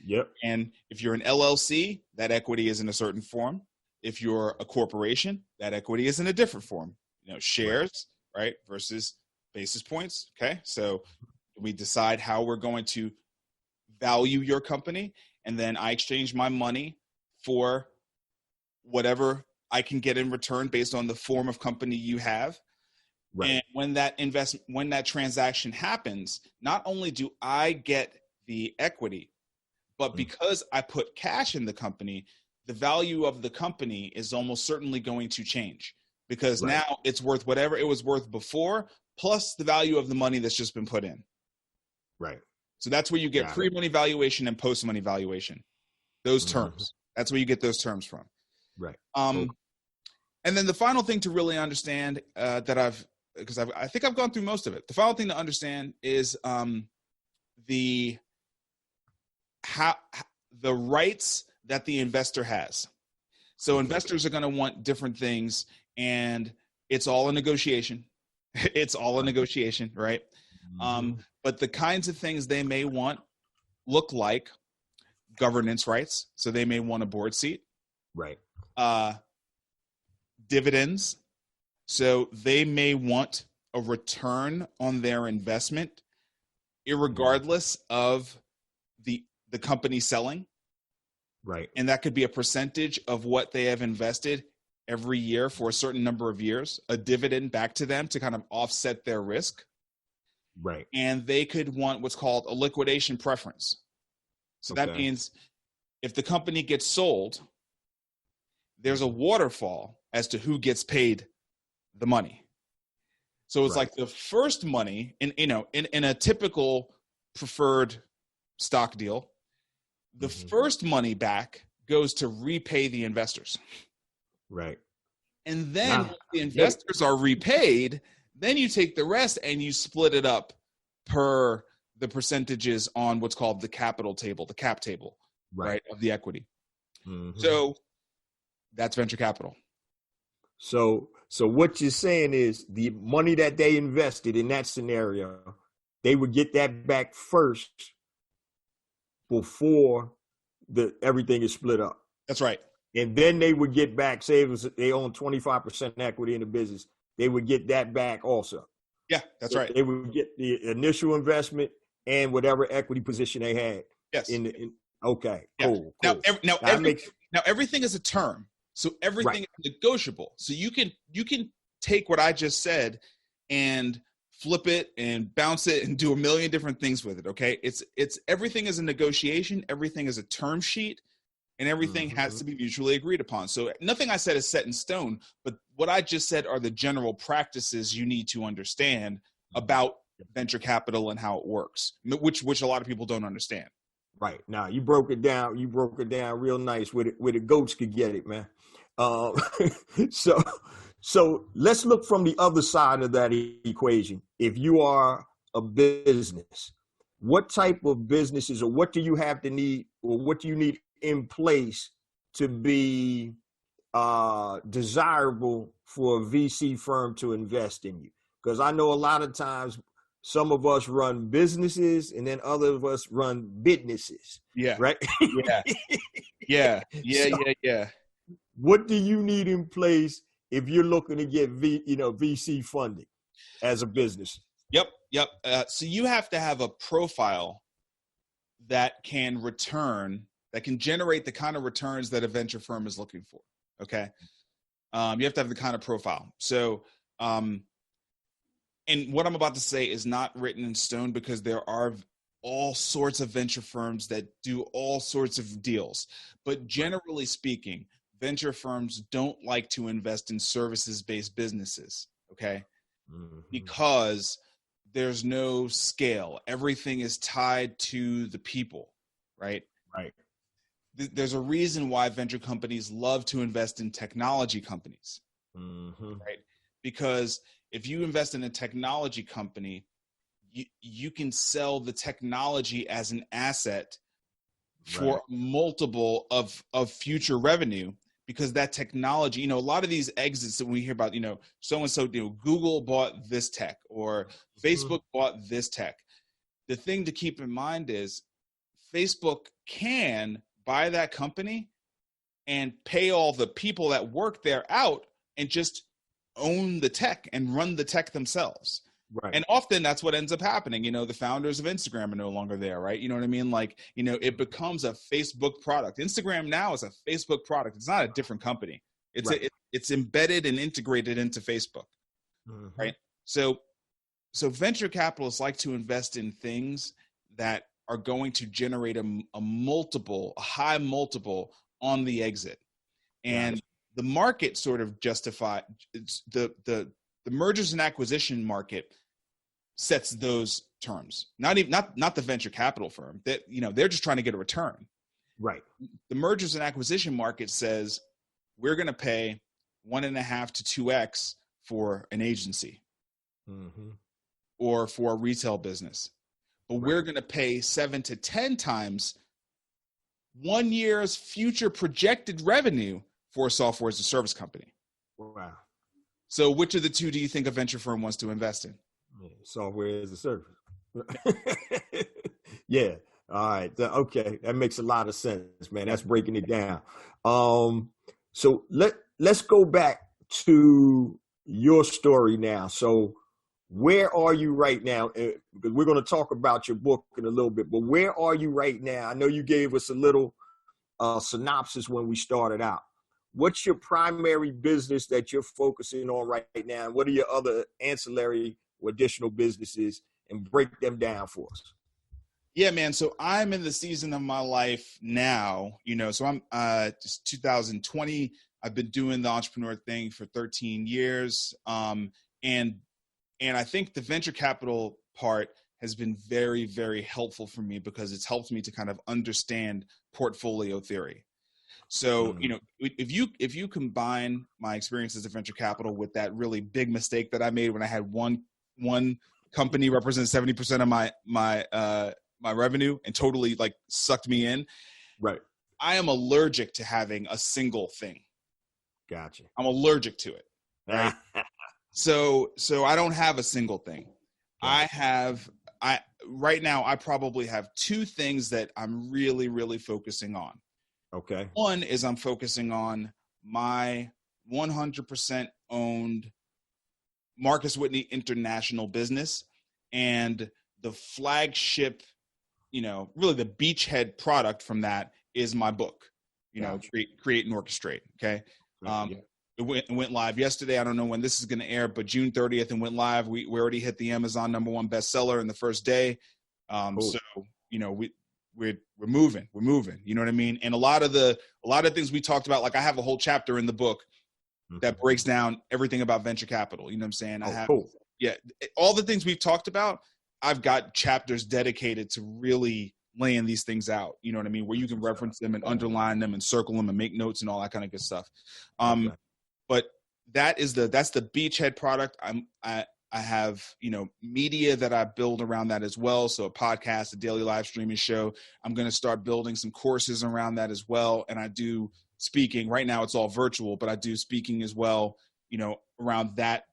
Yep. And if you're an LLC, that equity is in a certain form. If you're a corporation, that equity is in a different form. Shares, right, versus basis points. Okay. So we decide how we're going to value your company, and then I exchange my money for whatever I can get in return based on the form of company you have. And when that transaction happens, not only do I get the equity, but because I put cash in the company, the value of the company is almost certainly going to change, because now it's worth whatever it was worth before, plus the value of the money that's just been put in. Right. So that's where you get pre-money valuation and post-money valuation. Those terms. That's where you get those terms from. Right. And then the final thing to really understand I think I've gone through most of it. The final thing to understand is the rights that the investor has. So investors are going to want different things, and it's all a negotiation. It's all a negotiation, right? But the kinds of things they may want look like governance rights. So they may want a board seat. Right. Dividends. So they may want a return on their investment, irregardless of the company selling. Right. And that could be a percentage of what they have invested every year for a certain number of years, a dividend back to them to kind of offset their risk. Right. And they could want what's called a liquidation preference. So that means if the company gets sold, there's a waterfall as to who gets paid the money. So it's like the first money in a typical preferred stock deal, the first money back goes to repay the investors. Right. And then when the investors are repaid, then you take the rest and you split it up per the percentages on what's called the capital table, the cap table, right, of the equity. So that's venture capital. So what you're saying is the money that they invested in that scenario, they would get that back first before everything is split up. That's right. And then they would get back, say they own 25% equity in the business, they would get that back also. Yeah, that's right. They would get the initial investment and whatever equity position they had. Yes. Okay. Yeah. Cool. Now everything is a term, so everything is negotiable. So you can take what I just said and flip it and bounce it and do a million different things with it. Okay. It's everything is a negotiation. Everything is a term sheet. And everything has to be mutually agreed upon. So nothing I said is set in stone, but what I just said are the general practices you need to understand about venture capital and how it works, which a lot of people don't understand. Right. Now you broke it down real nice where the goats could get it, man. So let's look from the other side of that equation. If you are a business, what type of businesses, or what do you have to need, or what do you need in place to be desirable for a VC firm to invest in you? Because I know a lot of times some of us run businesses and then other of us run businesses. Yeah. Right. Yeah. What do you need in place if you're looking to get VC funding as a business? Yep. So you have to have a profile that can generate the kind of returns that a venture firm is looking for. Okay. You have to have the kind of profile. So, and what I'm about to say is not written in stone, because there are all sorts of venture firms that do all sorts of deals. But generally speaking, venture firms don't like to invest in services-based businesses, okay? Mm-hmm. Because there's no scale. Everything is tied to the people, right? Right. There's a reason why venture companies love to invest in technology companies, right? Because if you invest in a technology company, you can sell the technology as an asset for multiple of future revenue, because that technology, a lot of these exits that we hear about, so-and-so, Google bought this tech, or Facebook bought this tech. The thing to keep in mind is Facebook can buy that company and pay all the people that work there out and just own the tech and run the tech themselves. Right. And often that's what ends up happening. The founders of Instagram are no longer there, right? You know what I mean? Like, it becomes a Facebook product. Instagram now is a Facebook product. It's not a different company. It's embedded and integrated into Facebook, right? So venture capitalists like to invest in things that are going to generate a high multiple on the exit. And the market sort of the mergers and acquisition market sets those terms. Not the venture capital firm. That they're just trying to get a return. Right. The mergers and acquisition market says we're going to pay 1.5 to 2x for an agency, or for a retail business, but we're going to pay 7 to 10 times 1 year's future projected revenue for a software as a service company. Wow. So which of the two do you think a venture firm wants to invest in? Software as a service. Yeah. All right. Okay. That makes a lot of sense, man. That's breaking it down. So let's go back to your story now. So where are you right now? Because we're going to talk about your book in a little bit, but where are you right now? I know you gave us a little synopsis when we started out. What's your primary business that you're focusing on right now? What are your other ancillary or additional businesses, and break them down for us? Yeah, man. So I'm in the season of my life now, so I'm just 2020. I've been doing the entrepreneur thing for 13 years. And I think the venture capital part has been very, very helpful for me, because it's helped me to kind of understand portfolio theory. So, if you combine my experience as a venture capital with that really big mistake that I made when I had one company represent 70% of my revenue and totally like sucked me in. Right. I am allergic to having a single thing. Gotcha. I'm allergic to it. Right. So I don't have a single thing. Gotcha. Right now I probably have two things that I'm really, really focusing on. Okay. One is I'm focusing on my 100% owned Marcus Whitney International business, and the flagship, really the beachhead product from that is my book, gotcha. Create and Orchestrate. Okay. It went live yesterday. I don't know when this is going to air, but June 30th it went live. We already hit the Amazon #1 bestseller in the first day. Cool. So, we're moving, you know what I mean? And a lot of things we talked about, like I have a whole chapter in the book that breaks down everything about venture capital. You know what I'm saying? Cool. Yeah. All the things we've talked about, I've got chapters dedicated to really laying these things out. You know what I mean? Where you can reference them and underline them and circle them and make notes and all that kind of good stuff. But that's the beachhead product. I have, media that I build around that as well. So a podcast, a daily live streaming show. I'm going to start building some courses around that as well. And I do speaking. Right now it's all virtual, but I do speaking as well, around that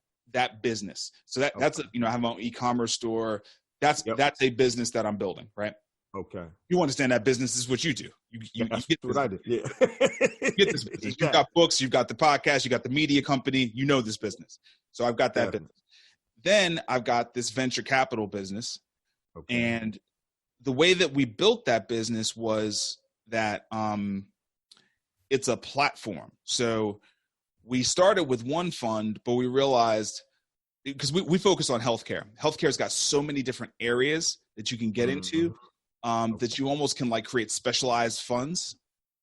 business. So that's, I have my own e-commerce store. That's a business that I'm building, right? Okay. You understand that business is what you do. You get what I did. Yeah. you get this business. Exactly. You've got books, you've got the podcast, you got the media company, this business. So I've got that business. Then I've got this venture capital business. Okay. And the way that we built that business was that it's a platform. So we started with one fund, but we realized, because we focus on healthcare. Healthcare's got so many different areas that you can get into that you almost can create specialized funds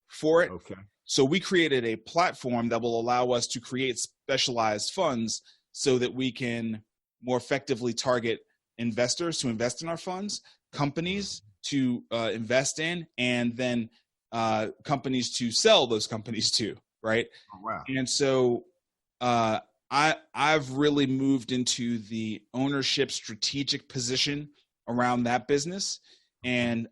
for it. Okay. So we created a platform that will allow us to create specialized funds so that we can more effectively target investors to invest in our funds, companies to invest in, and then companies to sell those companies to, right? Oh, wow. And so I've really moved into the ownership strategic position around that business, and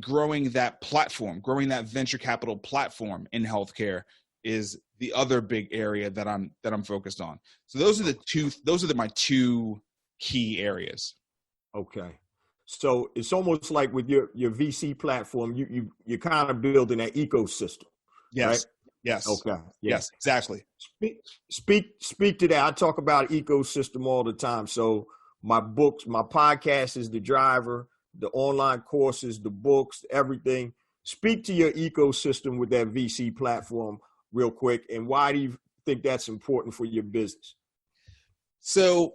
growing that platform, growing that venture capital platform in healthcare is the other big area that I'm focused on. So those are my two key areas. Okay. So it's almost like with your VC platform, you're kind of building an ecosystem. Yes. Right? Yes. Okay. Yeah. Yes, exactly. Speak to that. I talk about ecosystem all the time. So my books, my podcast is the driver, the online courses, the books, everything. Speak to your ecosystem with that VC platform real quick. And why do you think that's important for your business? So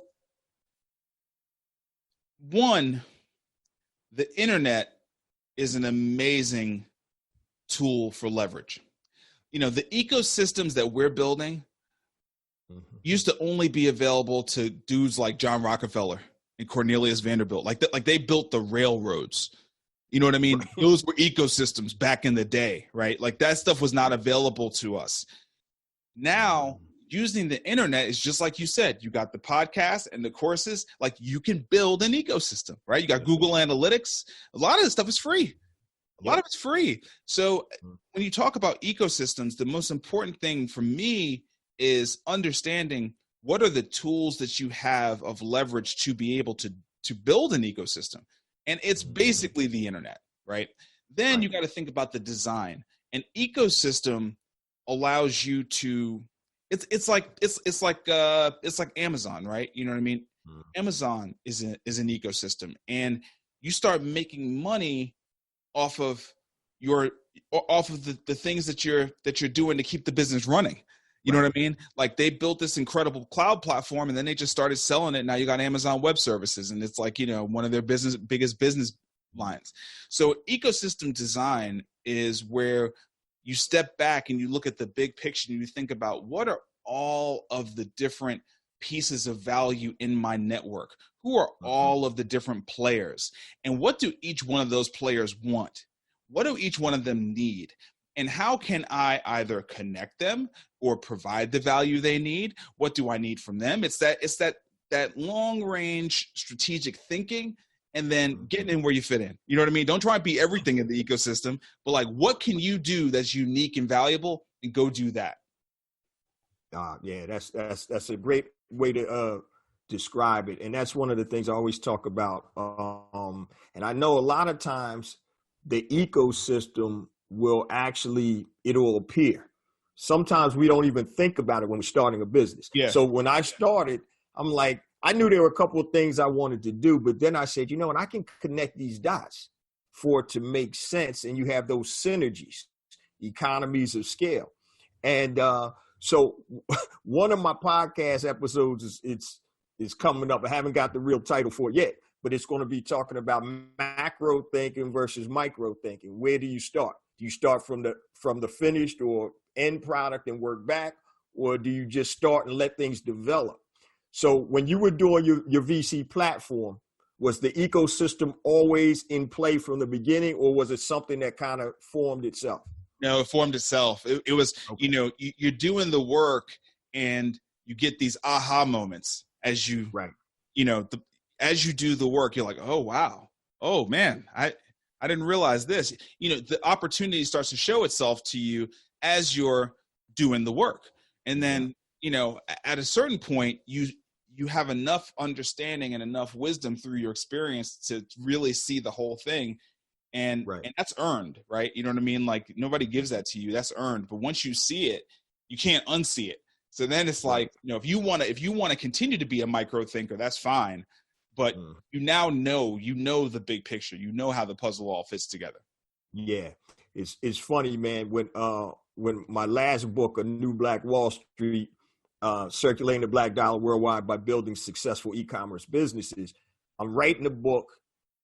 one, the internet is an amazing tool for leverage. The ecosystems that we're building used to only be available to dudes like John Rockefeller and Cornelius Vanderbilt. Like they built the railroads. You know what I mean? Right. Those were ecosystems back in the day, right? Like that stuff was not available to us. Now, using the internet is just like you said. You got the podcast and the courses. Like you can build an ecosystem, right? You got Google Analytics. A lot of this stuff is free. A lot of it's free. So when you talk about ecosystems, the most important thing for me is understanding what are the tools that you have of leverage to be able to build an ecosystem. And it's basically the internet, right? Then you got to think about the design. An ecosystem allows you to, it's like Amazon, right? You know what I mean? Amazon is an ecosystem, and you start making money off of the things that you're doing to keep the business running. You know what I mean? Like they built this incredible cloud platform and then they just started selling it. Now you got Amazon Web Services, and it's like, one of their biggest business lines. So ecosystem design is where you step back and you look at the big picture and you think about what are all of the different pieces of value in my network? Who are all of the different players? And what do each one of those players want? What do each one of them need? And how can I either connect them or provide the value they need? What do I need from them? It's that long range strategic thinking, and then getting in where you fit in. You know what I mean? Don't try and be everything in the ecosystem, but like, what can you do that's unique and valuable, and go do that. Yeah, that's a great way to describe it. And that's one of the things I always talk about. And I know a lot of times the ecosystem it'll appear. Sometimes we don't even think about it when we're starting a business. Yeah. So when I started, I'm like, I knew there were a couple of things I wanted to do, but then I said, and I can connect these dots for it to make sense. And you have those synergies, economies of scale. And so one of my podcast episodes is coming up. I haven't got the real title for it yet, but it's going to be talking about macro thinking versus micro thinking. Where do you start? Do you start from the finished or end product and work back, or do you just start and let things develop? So when you were doing your VC platform, was the ecosystem always in play from the beginning, or was it something that kind of formed itself? No, it formed itself. It was, okay. You're doing the work, and you get these aha moments as you, Right. As you do the work, you're like, oh, wow. Oh man, I didn't realize this. The opportunity starts to show itself to you as you're doing the work. And then, at a certain point, you have enough understanding and enough wisdom through your experience to really see the whole thing. And that's earned, right? You know what I mean? Like, nobody gives that to you. That's earned. But once you see it, you can't unsee it. So then it's like, if you want to continue to be a micro thinker, that's fine. But you now know the big picture. You know how the puzzle all fits together. Yeah. It's funny, man, when my last book, A New Black Wall Street, Circulating the Black Dollar Worldwide by Building Successful E-Commerce Businesses, I'm writing the book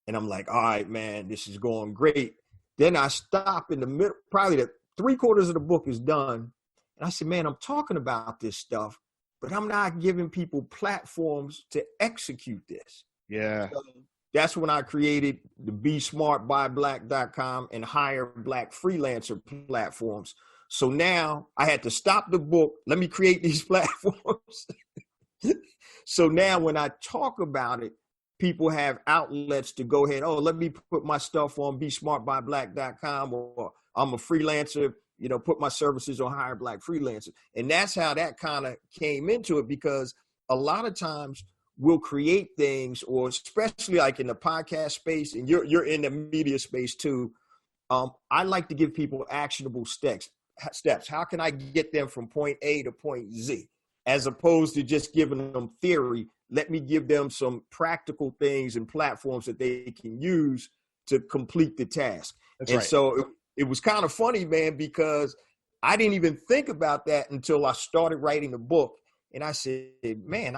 and I'm like, all right, man, this is going great. Then I stop in the middle, probably the 3/4 of the book is done. And I said, man, I'm talking about this stuff, but I'm not giving people platforms to execute this. Yeah. So that's when I created the BeSmartByBlack.com and Hire Black Freelancer platforms. So now I had to stop the book. Let me create these platforms. So now when I talk about it, people have outlets to go ahead. Oh, let me put my stuff on BeSmartByBlack.com, or I'm a freelancer, put my services on Hire Black Freelancer. And that's how that kind of came into it, because a lot of times we'll create things, or especially like in the podcast space, and you're in the media space too. I like to give people actionable steps. How can I get them from point A to point Z? As opposed to just giving them theory, let me give them some practical things and platforms that they can use to complete the task. That's right. So it was kind of funny, man, because I didn't even think about that until I started writing the book. And I said, man,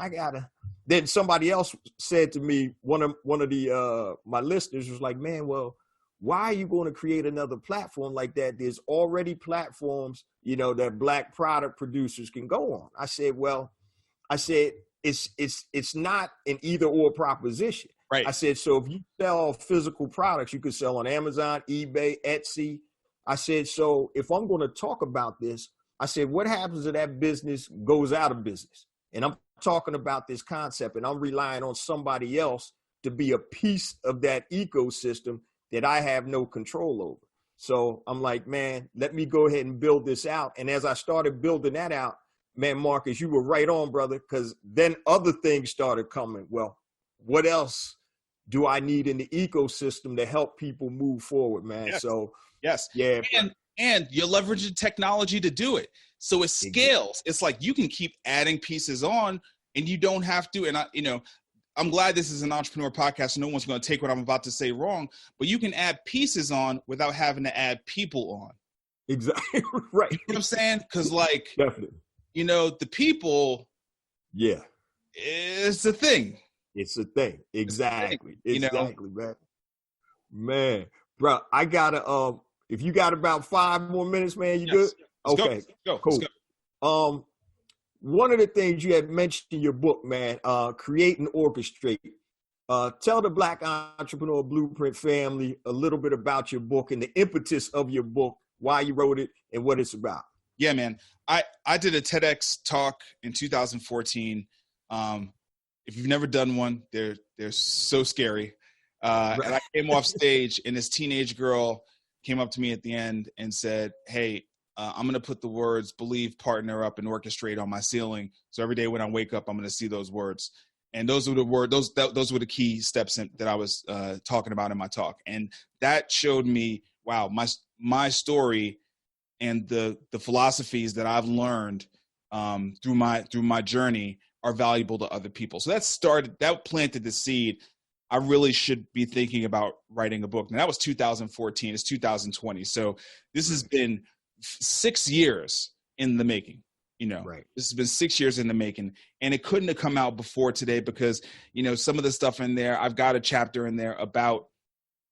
then somebody else said to me, one of the my listeners was like, man, well, why are you going to create another platform like that? There's already platforms, that Black product producers can go on. I said, it's not an either or proposition. Right. I said, so if you sell physical products, you could sell on Amazon, eBay, Etsy. I said, so if I'm going to talk about this, I said, what happens if that business goes out of business? And I'm talking about this concept, and I'm relying on somebody else to be a piece of that ecosystem that I have no control over. So I'm like, man, let me go ahead and build this out. And as I started building that out, man, Marcus, you were right on, brother, because then other things started coming. Well, what else do I need in the ecosystem to help people move forward, man? Yes. So yes. Yeah. And you're leveraging technology to do it. So it scales. It's like you can keep adding pieces on, and you don't have to. And I'm glad this is an entrepreneur podcast, so no one's going to take what I'm about to say wrong, but you can add pieces on without having to add people on. Exactly. Right. You know what I'm saying? Because definitely, the people. Yeah. It's a thing. It's a thing. Exactly. It's a thing, exactly, man. Man, bro, I gotta, if you got about 5 more minutes, man, you good? Let's okay. Let's go. Cool. Let's go. One of the things you had mentioned in your book, man, create and orchestrate. Tell the Black Entrepreneur Blueprint family a little bit about your book and the impetus of your book, why you wrote it, and what it's about. Yeah, man. I did a TEDx talk in 2014. If you've never done one, they're so scary. And I came off stage, and this teenage girl came up to me at the end and said, hey, I'm going to put the words believe, partner up, and orchestrate on my ceiling. So every day when I wake up, I'm going to see those words. And those were the words, those were the key steps that I was talking about in my talk. And that showed me, wow, my story and the philosophies that I've learned through my journey are valuable to other people. So that planted the seed. I really should be thinking about writing a book. Now that was 2014. It's 2020. So this has been 6 years in the making. Right. This has been 6 years in the making, and it couldn't have come out before today because, some of the stuff in there, I've got a chapter in there about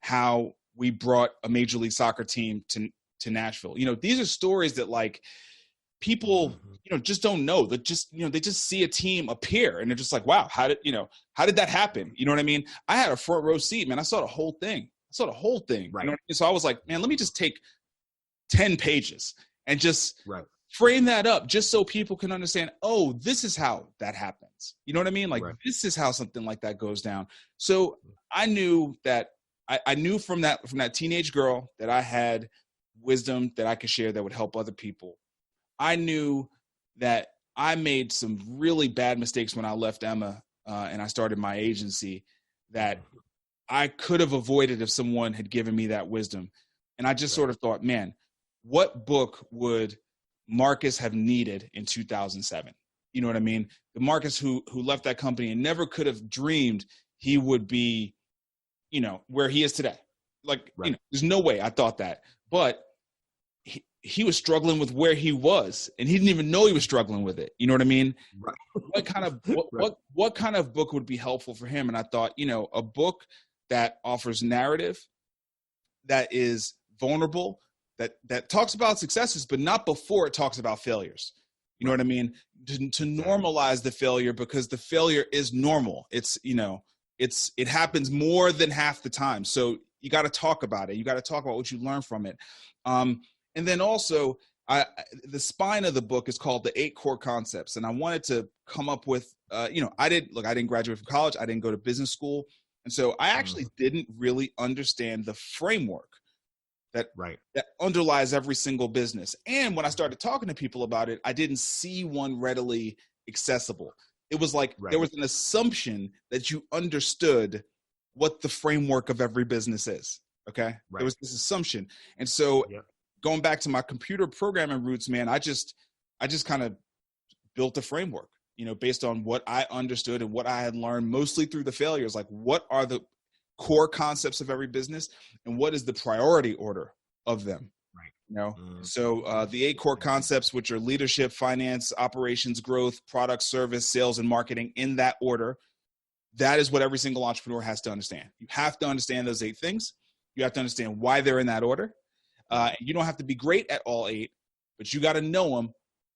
how we brought a Major League Soccer team to Nashville. These are stories that people, just don't know. That they just see a team appear and they're just like, wow, how did that happen? You know what I mean? I had a front row seat, man. I saw the whole thing. Right. So I was like, man, let me just take 10 pages and just frame that up just so people can understand, oh, this is how that happens. You know what I mean? Like, this is how something like that goes down. So I knew that I knew from that teenage girl that I had wisdom that I could share that would help other people. I knew that I made some really bad mistakes when I left Emma and I started my agency that I could have avoided if someone had given me that wisdom. And I just sort of thought, man, what book would Marcus have needed in 2007? You know what I mean? The Marcus who left that company and never could have dreamed he would be, you know, where he is today. Like, you know, there's no way I thought that. But he was struggling with where he was, and he didn't even know he was struggling with it. You know what I mean? Right. What kind of book would be helpful for him? And I thought, you know, a book that offers narrative, that is vulnerable, that talks about successes, but not before it talks about failures. You know what I mean? To normalize the failure, because the failure is normal. It's, you know, it happens more than half the time. So you got to talk about it. You got to talk about what you learn from it. And then also, the spine of the book is called The 8 Core Concepts. And I wanted to come up with, you know, I didn't graduate from college. I didn't go to business school. And so I actually didn't really understand the framework that underlies every single business. And when I started talking to people about it, I didn't see one readily accessible. It was like there was an assumption that you understood what the framework of every business is. Okay. There was this assumption. And so going back to my computer programming roots, man, I just kind of built a framework, you know, based on what I understood and what I had learned mostly through the failures. Like, what are the core concepts of every business and what is the priority order of them? You know, so the 8 core concepts, which are leadership, finance, operations, growth, product, service, sales, and marketing, in that order. That is what every single entrepreneur has to understand. You have to understand those 8 things. You have to understand why they're in that order. You don't have to be great at all 8, but you got to know them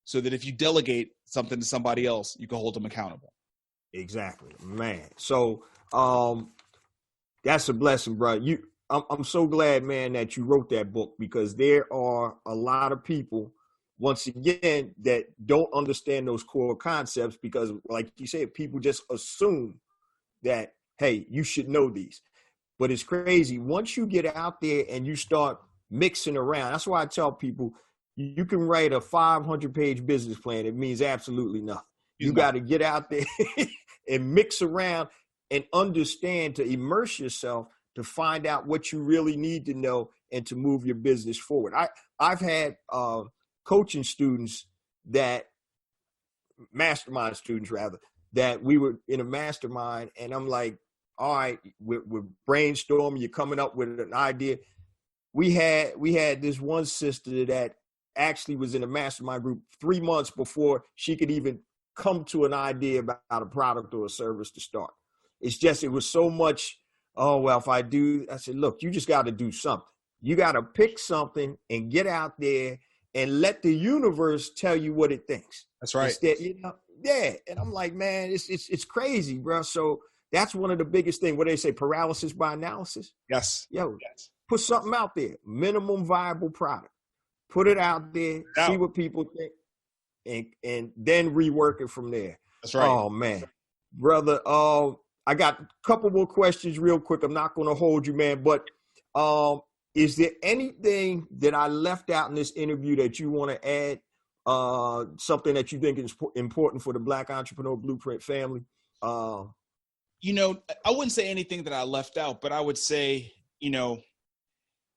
so that if you delegate something to somebody else, you can hold them accountable. Exactly, man. So that's a blessing, bro. I'm so glad, man, that you wrote that book, because there are a lot of people, once again, that don't understand those core concepts because, like you said, people just assume that, hey, you should know these. But it's crazy. Once you get out there and you start mixing around, that's why I tell people, you can write a 500-page business plan. It means absolutely nothing. You got to get out there and mix around and understand, to immerse yourself, to find out what you really need to know and to move your business forward. I've had coaching students, mastermind students rather, that we were in a mastermind, and I'm like, all right, we're brainstorming, you're coming up with an idea. We had this one sister that actually was in a mastermind group 3 months before she could even come to an idea about a product or a service to start. It's just, it was so much, oh, well, if I do, I said, look, you just got to do something. You got to pick something and get out there and let the universe tell you what it thinks. That's right. Instead, you know, yeah. And I'm like, man, it's crazy, bro. So that's one of the biggest things. What they say, paralysis by analysis. Yes. Yo, put something out there, minimum viable product. Put it out there, see what people think, and then rework it from there. That's right. Oh, man. Brother, I got a couple more questions real quick. I'm not going to hold you, man, but is there anything that I left out in this interview that you want to add, something that you think is important for the Black Entrepreneur Blueprint family? You know, I wouldn't say anything that I left out, but I would say, you know,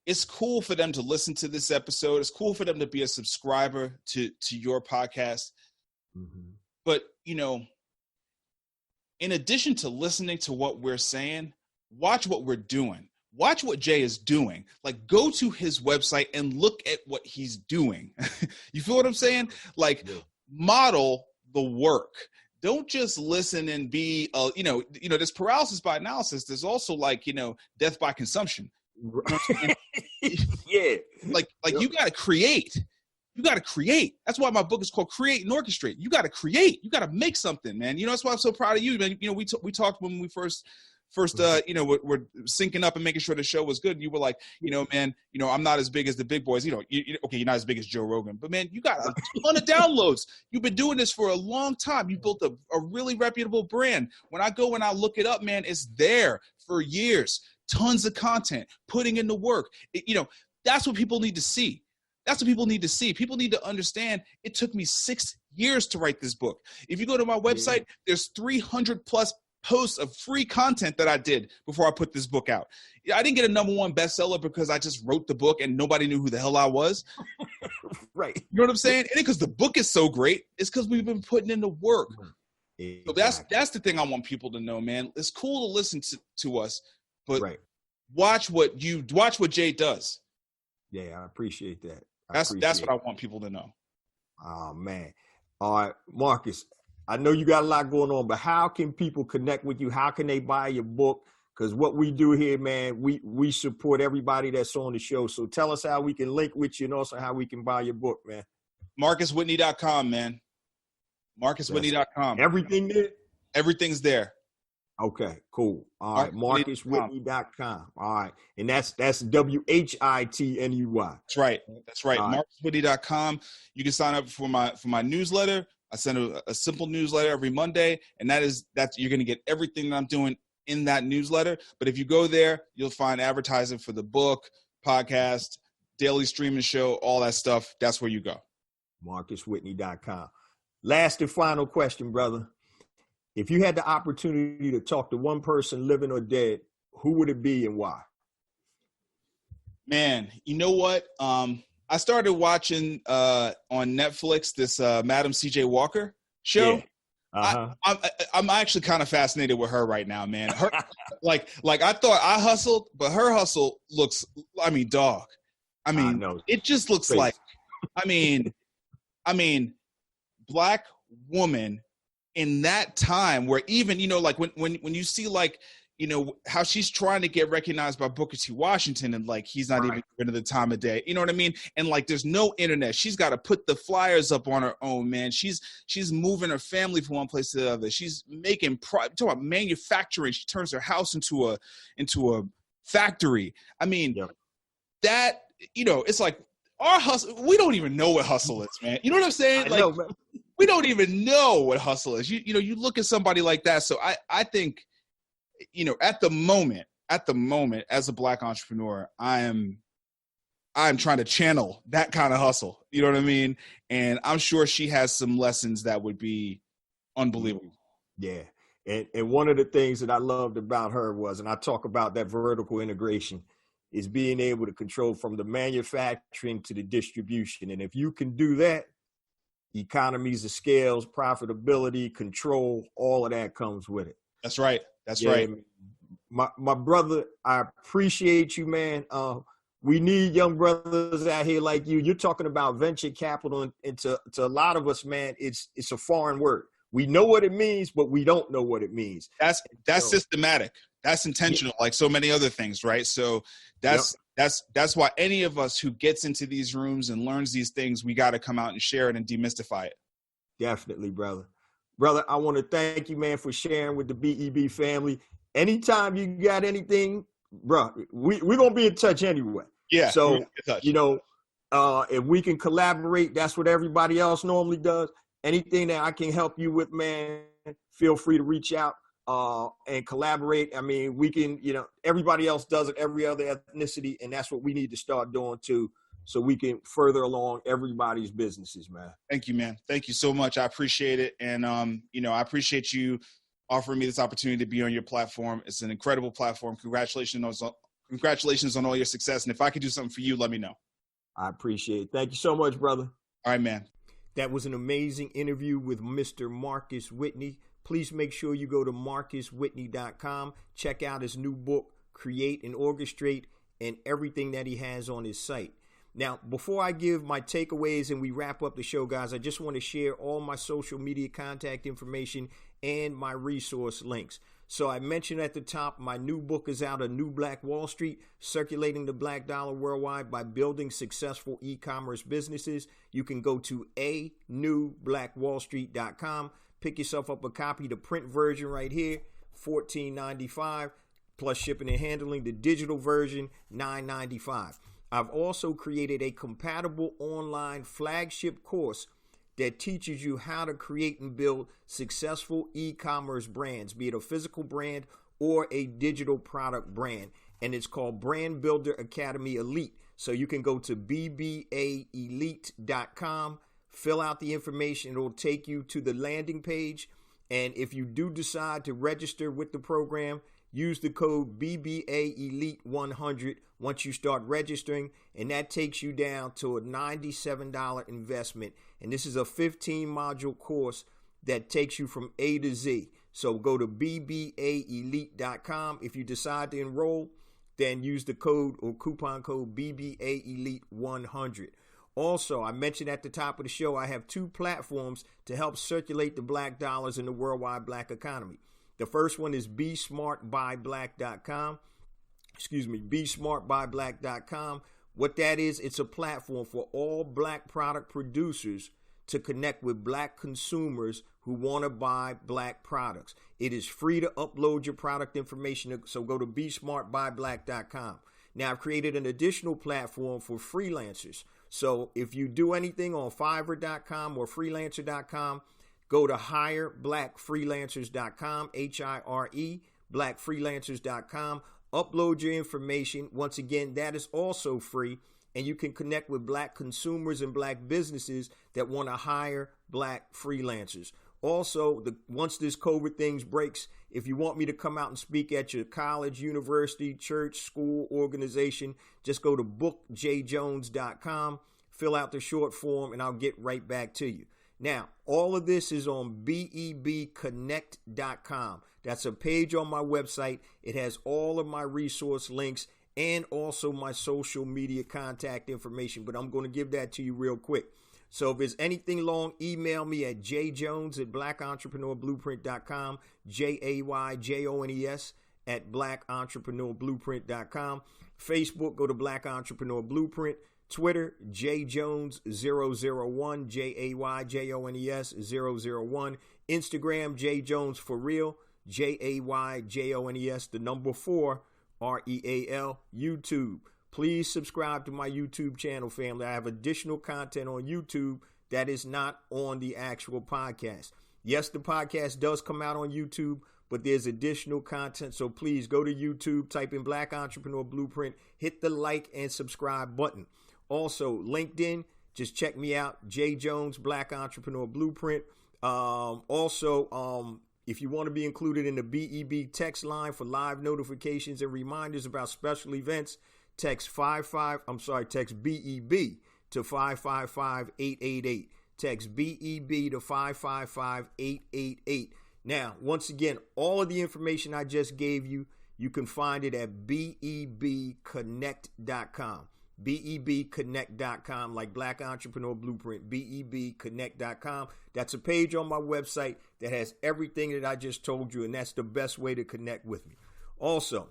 it's cool for them to listen to this episode. It's cool for them to be a subscriber to your podcast. Mm-hmm. But, you know, in addition to listening to what we're saying, watch what we're doing. Watch what Jay is doing. Like, go to his website and look at what he's doing. You feel what I'm saying? Like, model the work. Don't just listen and be, you know, there's paralysis by analysis. There's also, like, you know, death by consumption. You know yeah. Like you got to create. You got to create. That's why my book is called Create and Orchestrate. You got to create. You got to make something, man. You know, that's why I'm so proud of you, man. You know, we talked when we first we're syncing up and making sure the show was good. And you were like, man, I'm not as big as the big boys. Okay, you're not as big as Joe Rogan, but man, you got a ton of downloads. You've been doing this for a long time. You built a really reputable brand. When I go and I look it up, man, it's there for years. Tons of content, putting in the work. That's what people need to see. That's what people need to see. People need to understand it took me 6 years to write this book. If you go to my website, there's 300 plus posts of free content that I did before I put this book out. I didn't get a #1 bestseller because I just wrote the book and nobody knew who the hell I was. Right. You know what I'm saying? And because the book is so great, it's because we've been putting in the work. Exactly. So that's the thing I want people to know, man. It's cool to listen to us, but watch what Jay does. Yeah, I appreciate that. That's what I want people to know. Oh, man. All right, Marcus, I know you got a lot going on, but how can people connect with you? How can they buy your book? Because what we do here, man, we support everybody that's on the show. So tell us how we can link with you and also how we can buy your book, man. MarcusWhitney.com, man. MarcusWhitney.com. Everything there? Everything's there. Okay, cool. All right, MarcusWhitney.com. All right, and that's WHITNEY. That's right. MarcusWhitney.com. You can sign up for my newsletter. I send a simple newsletter every Monday, and that's you're going to get everything that I'm doing in that newsletter. But if you go there, you'll find advertising for the book, podcast, daily streaming show, all that stuff. That's where you go. MarcusWhitney.com. Last and final question, brother. If you had the opportunity to talk to one person, living or dead, who would it be and why? Man, you know what? I started watching on Netflix this Madam C.J. Walker show. Yeah. I'm actually kind of fascinated with her right now, man. Her, like I thought I hustled, but her hustle looks. I mean, dog. I mean, it just looks like. I mean, Black woman. In that time where even, like when you see how she's trying to get recognized by Booker T. Washington and he's not even giving her the time of day, you know what I mean? And there's no internet. She's got to put the flyers up on her own, man. She's moving her family from one place to the other. She's making talking about manufacturing. She turns her house into a factory. I mean, that, it's like our hustle. We don't even know what hustle is, man. You know what I'm saying? I know, man. We don't even know what hustle is. You look at somebody like that. So I think, at the moment, as a Black entrepreneur, I'm trying to channel that kind of hustle. You know what I mean? And I'm sure she has some lessons that would be unbelievable. Yeah. And one of the things that I loved about her was, and I talk about that vertical integration, is being able to control from the manufacturing to the distribution. And if you can do that, economies of scales, profitability, control, all of that comes with it. That's right. That's right. My brother, I appreciate you, man. We need young brothers out here like you. You're talking about venture capital, and to a lot of us, man, it's a foreign word. We know what it means, but we don't know what it means. That's systematic. That's intentional, like so many other things, right? So that's why any of us who gets into these rooms and learns these things, we got to come out and share it and demystify it. Definitely, brother. Brother, I want to thank you, man, for sharing with the BEB family. Anytime you got anything, bro, we're going to be in touch anyway. Yeah. So, if we can collaborate, that's what everybody else normally does. Anything that I can help you with, man, feel free to reach out and collaborate. I mean, we can, everybody else does it, every other ethnicity, and that's what we need to start doing too, so we can further along everybody's businesses, man. Thank you, man. Thank you so much. I appreciate it. And, I appreciate you offering me this opportunity to be on your platform. It's an incredible platform. Congratulations on all your success. And if I could do something for you, let me know. I appreciate it. Thank you so much, brother. All right, man. That was an amazing interview with Mr. Marcus Whitney. Please make sure you go to MarcusWhitney.com. Check out his new book, Create and Orchestrate, and everything that he has on his site. Now, before I give my takeaways and we wrap up the show, guys, I just want to share all my social media contact information and my resource links. So I mentioned at the top, my new book is out, A New Black Wall Street, Circulating the Black Dollar Worldwide by Building Successful E-Commerce Businesses. You can go to anewblackwallstreet.com, pick yourself up a copy, the print version right here, $14.95. plus shipping and handling. The digital version, $9.95. I've also created a compatible online flagship course that teaches you how to create and build successful e-commerce brands, be it a physical brand or a digital product brand. And it's called Brand Builder Academy Elite. So you can go to bbaelite.com, fill out the information. It'll take you to the landing page. And if you do decide to register with the program, use the code BBAELITE100 once you start registering, and that takes you down to a $97 investment. And this is a 15-module course that takes you from A to Z. So go to BBAElite.com. If you decide to enroll, then use the code or coupon code BBAELITE100. Also, I mentioned at the top of the show, I have 2 platforms to help circulate the black dollars in the worldwide black economy. The first one is BeSmartByBlack.com. BeSmartByBlack.com. What that is, it's a platform for all black product producers to connect with black consumers who want to buy black products. It is free to upload your product information, so go to BeSmartByBlack.com. Now, I've created an additional platform for freelancers. So if you do anything on Fiverr.com or Freelancer.com, go to HireBlackFreelancers.com, HIRE, BlackFreelancers.com. Upload your information. Once again, that is also free, and you can connect with black consumers and black businesses that want to hire black freelancers. Also, once this COVID thing breaks, if you want me to come out and speak at your college, university, church, school, organization, just go to bookjjones.com, fill out the short form, and I'll get right back to you. Now, all of this is on bebconnect.com. That's a page on my website. It has all of my resource links and also my social media contact information, but I'm going to give that to you real quick. So if there's anything long, email me at jjones@blackentrepreneurblueprint.com, JAYJONES at blackentrepreneurblueprint.com. Facebook, go to Black Entrepreneur Blueprint. Twitter, jjones001, JAYJONES001. Instagram, jjones4real, JAYJONES, the number 4, REAL. YouTube. Please subscribe to my YouTube channel, family. I have additional content on YouTube that is not on the actual podcast. Yes, the podcast does come out on YouTube, but there's additional content. So please go to YouTube, type in Black Entrepreneur Blueprint, hit the like and subscribe button. Also, LinkedIn, just check me out, J Jones, Black Entrepreneur Blueprint. If you want to be included in the BEB text line for live notifications and reminders about special events, text BEB to 555-888. Text BEB to 555-888. Now, once again, all of the information I just gave you, you can find it at bebconnect.com. bebconnect.com, like Black Entrepreneur Blueprint, bebconnect.com. That's a page on my website that has everything that I just told you, and that's the best way to connect with me. Also,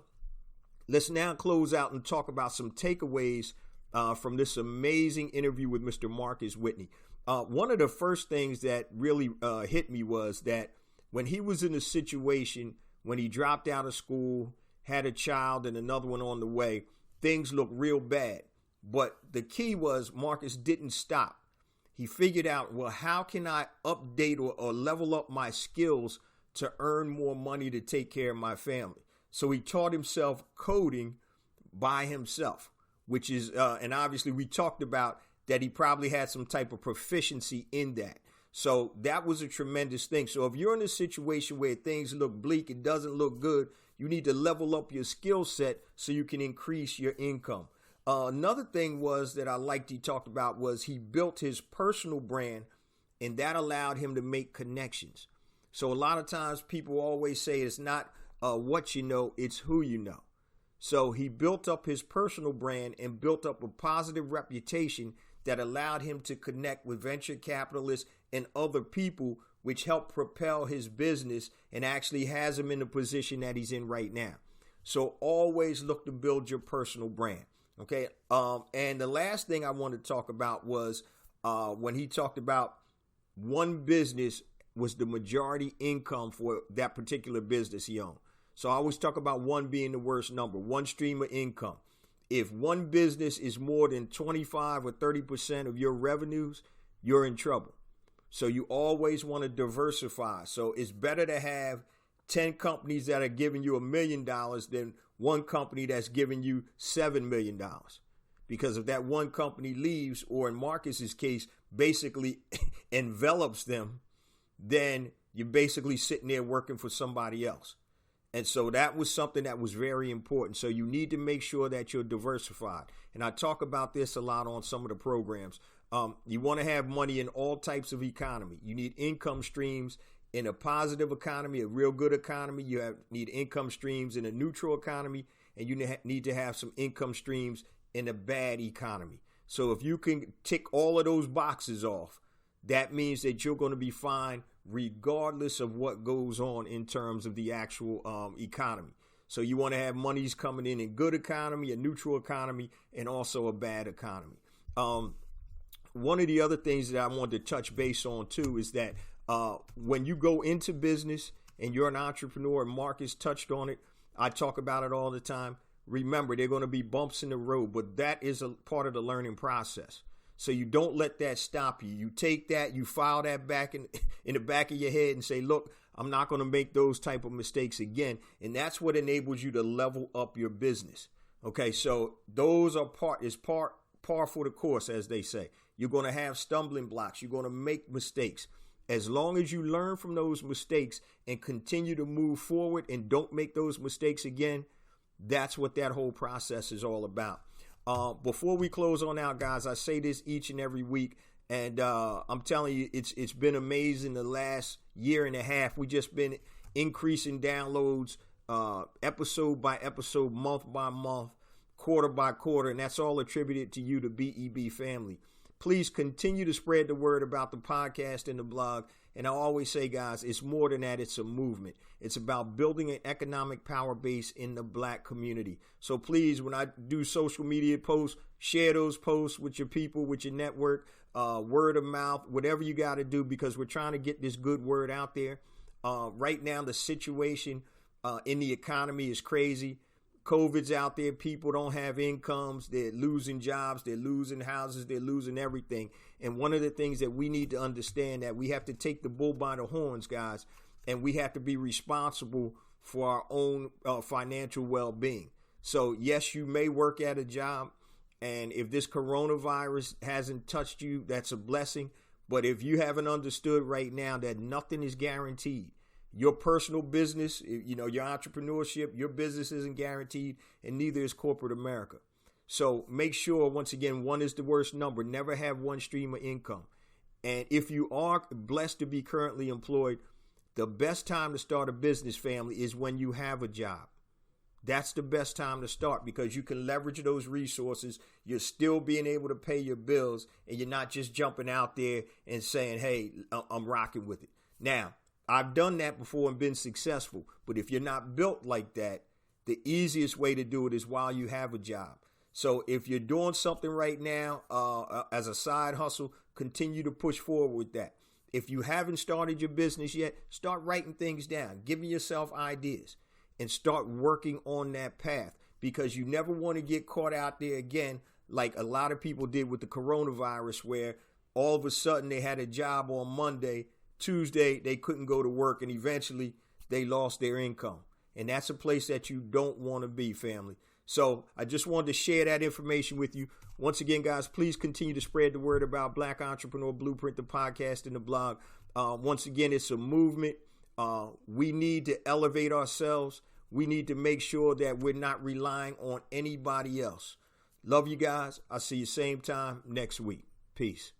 let's now close out and talk about some takeaways from this amazing interview with Mr. Marcus Whitney. One of the first things that really hit me was that when he was in a situation when he dropped out of school, had a child and another one on the way, things looked real bad. But the key was Marcus didn't stop. He figured out, well, how can I update or level up my skills to earn more money to take care of my family? So he taught himself coding by himself, which is, and obviously we talked about that he probably had some type of proficiency in that. So that was a tremendous thing. So if you're in a situation where things look bleak, it doesn't look good, you need to level up your skill set so you can increase your income. Another thing was that I liked he talked about was he built his personal brand, and that allowed him to make connections. So a lot of times people always say it's not what you know, it's who you know. So he built up his personal brand and built up a positive reputation that allowed him to connect with venture capitalists and other people, which helped propel his business and actually has him in the position that he's in right now. So always look to build your personal brand. Okay. And the last thing I want to talk about was when he talked about one business was the majority income for that particular business he owned. So I always talk about one being the worst number, one stream of income. If one business is more than 25 or 30% of your revenues, you're in trouble. So you always want to diversify. So it's better to have 10 companies that are giving you $1 million than one company that's giving you $7 million. Because if that one company leaves, or in Marcus's case, basically envelops them, then you're basically sitting there working for somebody else. And so that was something that was very important. So you need to make sure that you're diversified. And I talk about this a lot on some of the programs. You want to have money in all types of economy. You need income streams in a positive economy, a real good economy. You need income streams in a neutral economy, and you need to have some income streams in a bad economy. So if you can tick all of those boxes off, that means that you're going to be fine regardless of what goes on in terms of the actual economy. So you want to have monies coming in good economy, a neutral economy, and also a bad economy. One of the other things that I wanted to touch base on too is that when you go into business and you're an entrepreneur, and Marcus touched on it, I talk about it all the time. Remember, there are going to be bumps in the road, but that is a part of the learning process. So you don't let that stop you. You take that, you file that back in the back of your head and say, look, I'm not going to make those type of mistakes again. And that's what enables you to level up your business. Okay, so those are par for the course, as they say. You're going to have stumbling blocks. You're going to make mistakes. As long as you learn from those mistakes and continue to move forward and don't make those mistakes again, that's what that whole process is all about. Before we close on out, guys, I say this each and every week, and I'm telling you, it's been amazing the last year and a half. We just been increasing downloads episode by episode, month by month, quarter by quarter, and that's all attributed to you, the BEB family. Please continue to spread the word about the podcast and the blog. And I always say, guys, it's more than that. It's a movement. It's about building an economic power base in the Black community. So please, when I do social media posts, share those posts with your people, with your network, word of mouth, whatever you got to do, because we're trying to get this good word out there. Right now, the situation in the economy is crazy. COVID's out there. People don't have incomes. They're losing jobs. They're losing houses. They're losing everything. And one of the things that we need to understand, that we have to take the bull by the horns, guys, and we have to be responsible for our own financial well-being. So, yes, you may work at a job, and if this coronavirus hasn't touched you, that's a blessing. But if you haven't understood right now that nothing is guaranteed, your personal business, your entrepreneurship, your business isn't guaranteed, and neither is corporate America. So make sure, once again, one is the worst number. Never have one stream of income. And if you are blessed to be currently employed, the best time to start a business, family, is when you have a job. That's the best time to start, because you can leverage those resources. You're still being able to pay your bills, and you're not just jumping out there and saying, hey, I'm rocking with it. Now, I've done that before and been successful. But if you're not built like that, the easiest way to do it is while you have a job. So if you're doing something right now as a side hustle, continue to push forward with that. If you haven't started your business yet, start writing things down, giving yourself ideas, and start working on that path, because you never want to get caught out there again like a lot of people did with the coronavirus, where all of a sudden they had a job on Monday, Tuesday they couldn't go to work, and eventually they lost their income. And that's a place that you don't want to be, family. So I just wanted to share that information with you. Once again, guys, please continue to spread the word about Black Entrepreneur Blueprint, the podcast and the blog. Once again, it's a movement. We need to elevate ourselves. We need to make sure that we're not relying on anybody else. Love you guys. I'll see you same time next week. Peace.